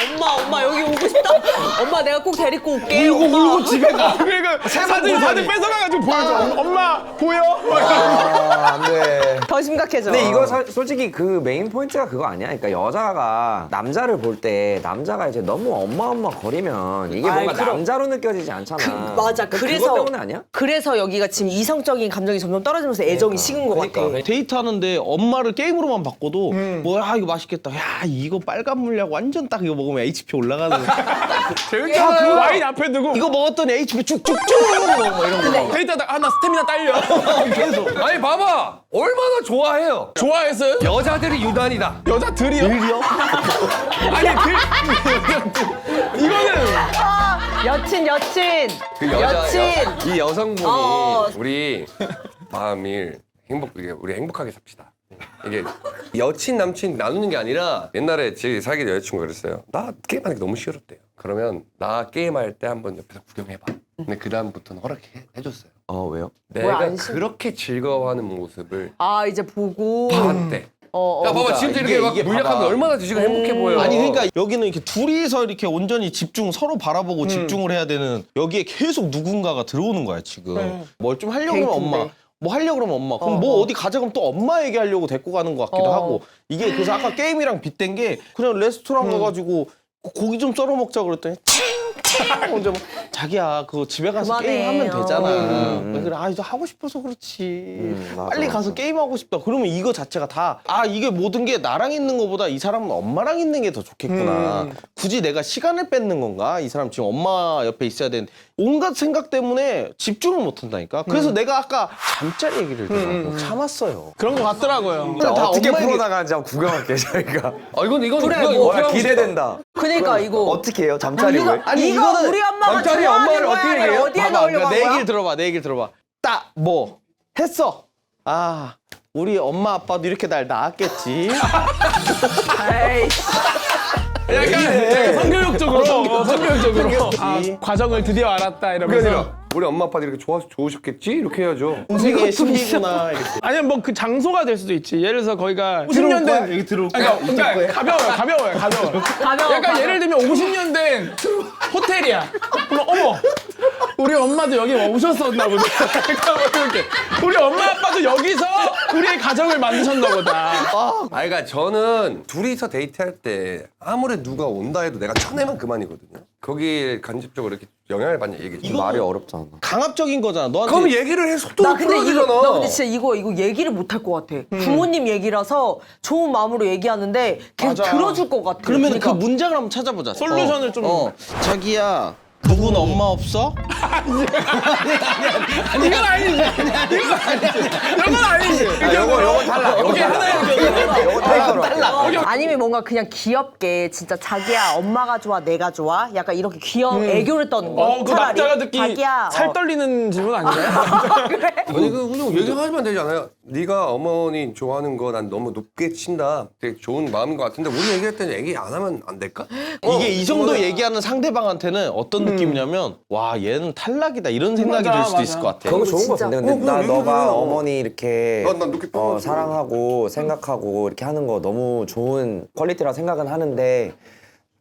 엄마 여기 오고 싶다. 엄마 내가 꼭 데리고 올게. 울고 집에 가. 그러니까 사진 뺏어가가지고 보여줘. 엄마 보여? 안 돼. 더 심각해져. 근데 이거 솔직히 그 메인 포인트가 그거 아니야? 그러니까 여자가 남자를 볼 때 남자가 이제 너무 엄마 거리면 이게 뭔가 그럼. 남자로 느껴지지 않잖아. 맞아. 그거 그래서 때문에 아니야? 그래서 여기가 지금 이성적인 감정이 점점 떨어지면서 애정이 식은 것 같아. 데이트하는데 엄마를 게임으로만 바꿔도 뭐야 이거 맛있겠다. 야 이거 빨간 물약 완전 딱 이거 먹으면 HP 올라가는. 그 와인 앞에 두고 이거 먹었더니 HP 쭉쭉쭉 뭐 이런 거. 데이트하다 나 스태미나 딸려. 아니 봐봐 얼마나 좋아해요. 좋아했어요? 여자들이 유난이다. 여자들이요? 아니 이거는 여친. 그 여자 여친. 이 여성분이 어. 우리 마음을 우리 행복하게 삽시다. 이게 여친 남친 나누는 게 아니라 옛날에 제 사귀는 여자친구가 그랬어요. 나 게임하는 게 너무 싫었대요. 그러면 나 게임할 때 한번 옆에서 구경해봐. 근데 그 다음부터는 허락해줬어요. 왜요? 내가 안심? 그렇게 즐거워하는 모습을 이제 보고. 봤대. 야 봐봐 지금도 이렇게 막 물약하면 얼마나 지금 행복해 보여. 아니 그러니까 여기는 이렇게 둘이서 이렇게 온전히 서로 바라보고 집중을 해야 되는 여기에 계속 누군가가 들어오는 거야 지금. 뭘 좀 하려고 그러면 데이트인데. 엄마. 뭐 하려고 그러면 엄마. 그럼 뭐 어디 가자 그러면 또 엄마 얘기하려고 데리고 가는 것 같기도 하고. 이게 그래서 아까 게임이랑 빗댄 게 그냥 레스토랑 가가지고 고기 좀 썰어 먹자 그랬더니 혼자 막 자기야 그거 집에 가서 그만해. 게임하면 되잖아. 그래 이제 하고 싶어서 그렇지. 맞아, 빨리 맞아. 가서 게임하고 싶다. 그러면 이거 자체가 다 이게 모든 게 나랑 있는 것보다 이 사람은 엄마랑 있는 게 더 좋겠구나. 굳이 내가 시간을 뺏는 건가? 이 사람 지금 엄마 옆에 있어야 되는데 온갖 생각 때문에 집중을 못 한다니까. 그래서 내가 아까 잠자리 얘기를 참았어요. 그런 거 같더라고요. 다 어떻게 엄마 얘기- 풀어나가는지 한번 구경할게 저희가. 이건 그래, 이거 와 기대된다. 그러니까 이거. 어떻게 해요? 잠자리 왜? 이거 우리 엄마가 잠자리 좋아하는 엄마를 거야? 어떻게 얘기해요? 어디에 봐봐, 넣으려고 내 한 거야? 얘기를 들어봐. 내 얘기를 들어봐. 딱 뭐 했어. 우리 엄마 아빠도 이렇게 날 낳았겠지. 약간 성교육적으로. 성교육적으로. 과정을 드디어 알았다 그게 이러면서. 아니라 우리 엄마 아빠도 이렇게 좋으셨겠지 이렇게 해야죠. 인생의 신이구나. 이렇게. 아니면 뭐 그 장소가 될 수도 있지. 예를 들어서 거기가 50년 된 여기 들어올 거야. 그러니까 가벼워요. 약간 예를 들면 50년 된 호텔이야. 그럼 어머 우리 엄마도 여기 오셨었나 보다. 그러니까 이렇게 우리 엄마 아빠도 여기서 우리의 가정을 만드셨나 보다. 그러니까 저는 둘이서 데이트할 때 아무리 누가 온다 해도 내가 쳐내면 그만이거든요. 거기에 간접적으로 이렇게 영향을 받는 얘기죠. 말이 어렵잖아. 강압적인 거잖아. 너한테 그럼 얘기를 해 속도를 나 근데 풀어주잖아. 나 근데 진짜 이거 얘기를 못 할 것 같아. 부모님 얘기라서 좋은 마음으로 얘기하는데 계속 맞아. 들어줄 것 같아. 그러면 그러니까. 그 문장을 한번 찾아보자. 솔루션을 좀- 자기야 누군 엄마 없어? 이건 아니지. 이건 아니지. 요거 달라. 요거 달라. 아니면 뭔가 그냥 귀엽게 진짜 자기야 엄마가 좋아 내가 좋아 약간 이렇게 귀여운 애교를 떠는 거. 그 남자가 듣기 자기야 살 떨리는 질문 아니에요? 아니 그냥 얘기하면 되지 않아요? 네가 어머니 좋아하는 거 난 너무 높게 친다. 되게 좋은 마음인 것 같은데 우리 얘기할 때는 얘기 안 하면 안 될까? 이게 이 정도 얘기하는 상대방한테는 어떤 느낌이냐면 와 얘는 탈락이다 이런 생각이 맞아, 들 수도 맞아. 있을 것 같아. 그거 좋은 거 진짜. 같은데 근데 나 그거 너가 얘기해요. 어머니 이렇게 난 높게 떠가지고. 사랑하고 생각하고 이렇게 하는 거 너무 좋은 퀄리티라 생각은 하는데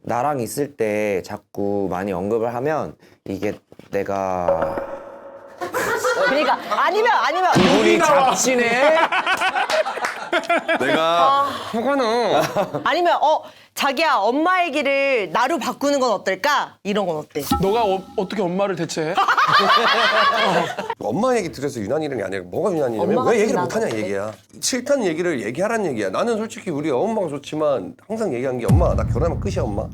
나랑 있을 때 자꾸 많이 언급을 하면 이게 내가 그러니까 아니면 우리 잡치네. 내가 화가 나. 아니면 자기야 엄마 얘기를 나로 바꾸는 건 어떨까 이런 건 어때? 너가 어떻게 엄마를 대체해? 엄마 얘기 들어서 유난이라는 게 아니라 뭐가 유난이냐면 엄마가 왜 얘기를 유난한 못하냐 건데? 얘기야. 싫다는 얘기를 얘기하라는 얘기야. 나는 솔직히 우리 엄마가 좋지만 항상 얘기한 게 엄마 나 결혼하면 끝이야 엄마.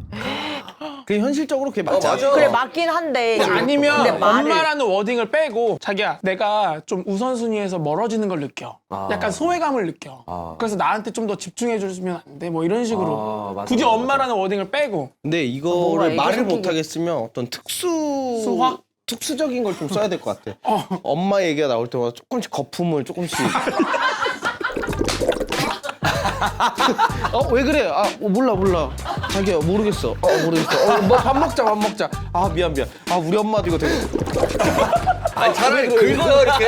그게 현실적으로 그게 맞아. 맞아. 그래 맞긴 한데 아니면 근데 말을- 엄마라는 워딩을 빼고 자기야 내가 좀 우선순위에서 멀어지는 걸 느껴. 약간 소외감을 느껴. 그래서 나한테 좀 더 집중해 줬으면 안 돼. 뭐 이런 식으로. 맞아, 굳이 맞아, 엄마라는 워딩을 빼고. 근데 뭐라 이거를 애기 말을 생기게. 못 하겠으면 어떤 수화? 특수적인 걸 좀 써야 될 것 같아. 엄마 얘기가 나올 때마다 조금씩 거품을 조금씩. 왜 그래? 몰라. 자기야 모르겠어. 모르겠어. 뭐 밥 먹자. 미안. 우리 엄마도 이거 되게. 아니 차라리 긁어 이렇게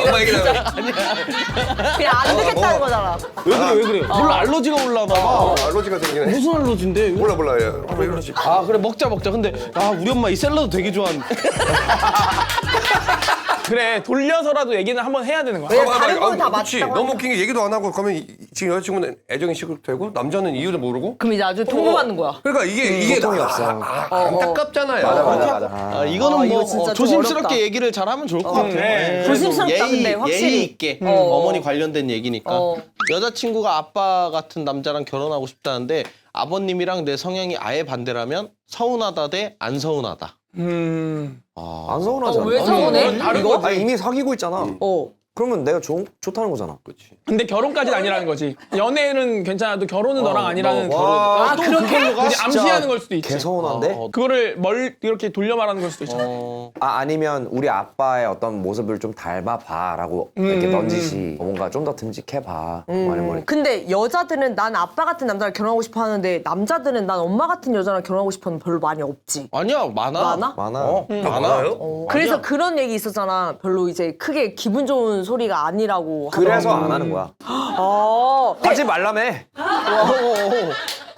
엄마 얘기 나면 그냥 안 듣겠다는 거잖아. 왜 그래? 몰라 알러지가 올라나 봐. 알러지가 생기네. 무슨 알러지인데? 몰라 예. 왜 그러지? 그래 먹자. 근데 우리 엄마 이 샐러드 되게 좋아하는데. 그래 돌려서라도 얘기는 한번 해야 되는 거야. 왜 다른 건 다 그치. 맞다고 너무 웃긴 게 얘기도 안 하고 그러면 지금 여자친구는 애정이 식되고 남자는 이유를 모르고. 그럼 이제 아주 통보받는 거야. 그러니까 이게 보통이 없어. 안타깝잖아요. 이거는 이거 뭐 진짜 좀 조심스럽게 어렵다. 얘기를 잘하면 좋을 것 같아. 네. 조심스럽다, 근데 확실히. 예의 있게 어머니 관련된 얘기니까. 어. 여자친구가 아빠 같은 남자랑 결혼하고 싶다는데 아버님이랑 내 성향이 아예 반대라면 서운하다 대 안 서운하다. 안 서운하지 않아? 왜 서운해? 다른 이거? 거지. 아니, 이미 사귀고 있잖아. 그러면 내가 좋다는 거잖아. 근데 결혼까지는 아니라는 거지. 연애는 괜찮아도 결혼은 너랑 아니라는 결혼. 와, 또 그걸로 가? 이제 암시하는 걸 수도 있지. 개 서운한데? 그거를 이렇게 돌려 말하는 걸 수도 있잖아. 아니면 우리 아빠의 어떤 모습을 좀 닮아봐라고 이렇게 넌지시 뭔가 좀 더 듬직해봐. 아니면 근데 여자들은 난 아빠 같은 남자랑 결혼하고 싶어 하는데 남자들은 난 엄마 같은 여자랑 결혼하고 싶어는 별로 많이 없지. 아니야 많아. 많아? 많아. 많아요? 그래서 그런 얘기 있었잖아. 별로 이제 크게 기분 좋은 소리가 아니라고. 그래서 안 하는 거야. 하지 말라며.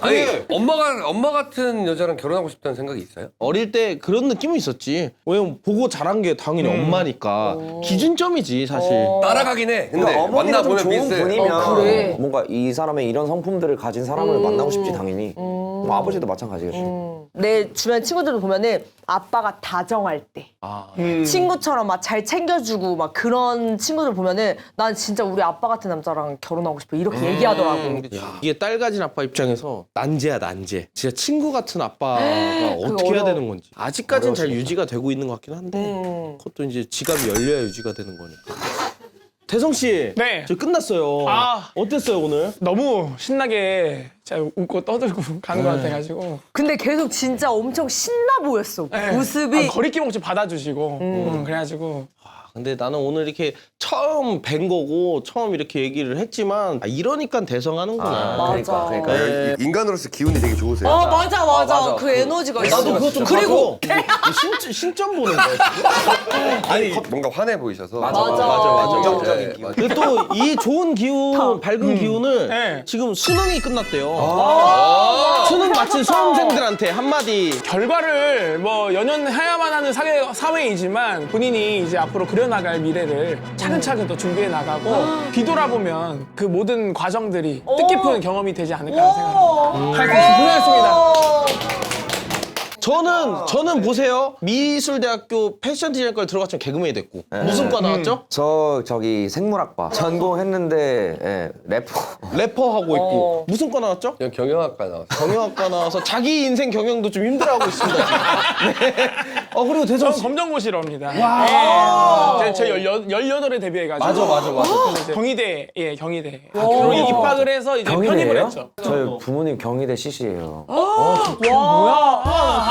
아니 엄마 같은 여자랑 결혼하고 싶다는 생각이 있어요? 어릴 때 그런 느낌은 있었지. 왜냐면 보고 자란 게 당연히 엄마니까 기준점이지 사실. 따라가긴 해. 근데 그러니까 어머니가 좀 만나보면 좋은 비슷해. 분이면 그래. 뭔가 이 사람의 이런 성품들을 가진 사람을 만나고 싶지 당연히. 뭐 아버지도 마찬가지겠지. 내 주변 친구들을 보면은 아빠가 다정할 때 친구처럼 막 잘 챙겨주고 막 그런 친구들 보면은 난 진짜 우리 아빠 같은 남자랑 결혼하고 싶어 이렇게 얘기하더라고. 이게 딸 가진 아빠 입장에서 난제야 난제. 진짜 친구 같은 아빠가 어떻게 해야 어려워. 되는 건지. 아직까지는 잘 유지가 되고 있는 것 같긴 한데 그것도 이제 지갑이 열려야 유지가 되는 거니까. 태성 씨, 네. 저 끝났어요. 어땠어요 오늘? 너무 신나게 진짜 웃고 떠들고 가는 것 같아가지고. 근데 계속 진짜 엄청 신나 보였어. 네. 모습이. 거리낌 없이 받아주시고. 그래가지고. 근데 나는 오늘 이렇게 처음 뵌 거고 처음 이렇게 얘기를 했지만 이러니까 대성하는구나. 그러니까. 네. 인간으로서 기운이 되게 좋으세요. 맞아. 그 에너지가 있어. 나도 그거 좀 그리고 신점 보는 거야 지금? 아니 뭔가 환해 보이셔서. 맞아. 긍정적인 기운. 근데 또 이 좋은 기운, 밝은 기운을 네. 지금 수능이 끝났대요. 수능 마친 수험생들한테 한마디. 결과를 뭐 연연해야만 하는 사회이지만 본인이 이제 앞으로 그려나갈 미래를 차근차근 또 준비해 나가고 뒤돌아보면 그 모든 과정들이 뜻깊은 경험이 되지 않을까 생각합니다. 할수 고생하셨습니다. 저는 보세요. 미술대학교 패션 디자인과를 들어갔지만 개그맨이 됐고. 무슨 과 나왔죠? 저기 생물학과 전공했는데 래퍼 래퍼하고 있고. 무슨 과 나왔죠? 그냥 경영학과 나왔어. 경영학과 나와서 자기 인생 경영도 좀 힘들어하고 있습니다. 지금. 네. 그리고 대성 저는 씨. 검정고시로입니다. 네. 제 18에 데뷔해가지고. 맞아. 이제 경희대, 경희대. 그리고 입학을 해서 이제 편입을 했죠. 저희 부모님 경희대 CC예요.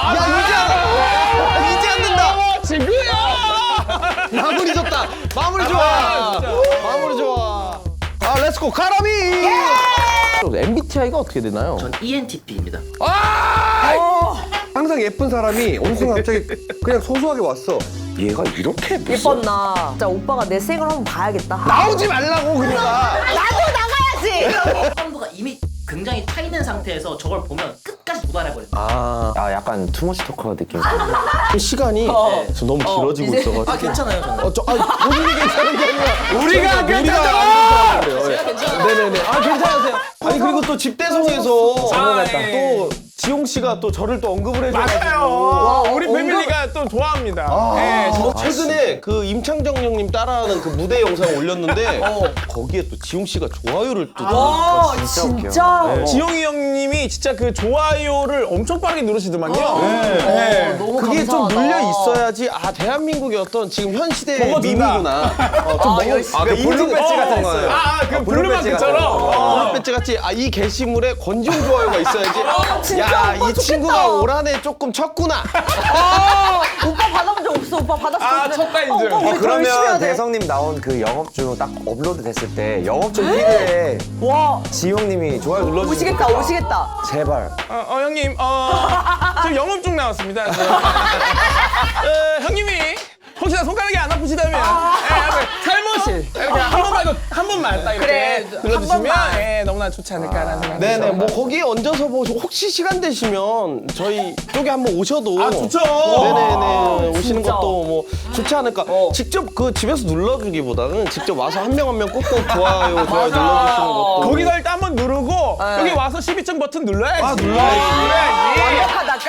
야, 이제 안 된다. 친구야! 마무리 좋다. 마무리 좋아. 마무리 좋아. 렛츠고 가라비. MBTI가 어떻게 되나요? 전 ENTP입니다. 항상 예쁜 사람이 어느 순간 갑자기 그냥 소소하게 왔어. 얘가 이렇게 예뻤나. 진짜 오빠가 내 생을 한번 봐야겠다. 나오지 말라고 그러니까. 나도 나가야지. 사람도가 이미 굉장히 타 있는 상태에서 저걸 보면 끝까지 못 알아버려요. 약간 투머치 토커 느낌. 시간이 저 너무 길어지고 있어가지고. 괜찮아요, 저는. 본인이 괜찮은 게 아니라 우리가 괜찮아. 제가 괜찮아요. 네네네. 괜찮으세요. 아니 그리고 또 집대성에서 아, 예. 또 지용 씨가 또 저를 또 언급을 해줘가지고. 맞아요. 우리 패밀리가 또 좋아합니다. 네, 저 최근에 그 임창정 형님 따라하는 그 무대 영상 올렸는데 거기에 또 지용 씨가 좋아요를 또 와 진짜. 지용이 형님이 진짜 그 좋아요를 엄청 빠르게 누르시더만요. 너무 그게 좀 감사하다. 눌려 있어야지 아 대한민국의 어떤 지금 현 시대의 먹어준다. 미미구나. 좀 먹어. 그 블루 배지 같은 거예요. 그 블루마크처럼. 블루 배지 같이 아 이 게시물에 권지용 좋아요가 있어야지. 진짜 야 오빠 이 좋겠다. 친구가 올 한해 조금 쳤구나. 오빠 받아본 적 없어. 오빠 받았을 때. 쳤다, 인증. 오빠 우리 더 열심히 해야 그러면 돼. 대성님 나온 그 영업중 딱 업로드 됐을 때 영업중 피드에 와 지용님이 좋아요 눌러주시면 오시겠다 좋겠다. 오시겠다. 제발. 형님, 지금 영업 중 나왔습니다. 형님이 혹시나 손가락이 안 아프시다면 살모시 이렇게 한 번만 딱 이렇게 그래, 눌러주시면 한 번만. 너무나 좋지 않을까라는 생각이 네네 들어요. 뭐 거기에 얹어서 뭐 혹시 시간 되시면 저희 쪽에 한번 오셔도 좋죠. 네네네 오시는 진짜. 것도 뭐 좋지 않을까. 직접 그 집에서 눌러주기보다는 직접 와서 한 명 한 명 꼭꼭 좋아요 눌러주시는 것도 거기서 일단 한번 누르고 여기 와서 12점 버튼 눌러야지. 눌러야지. 눌러야지. 완벽하다.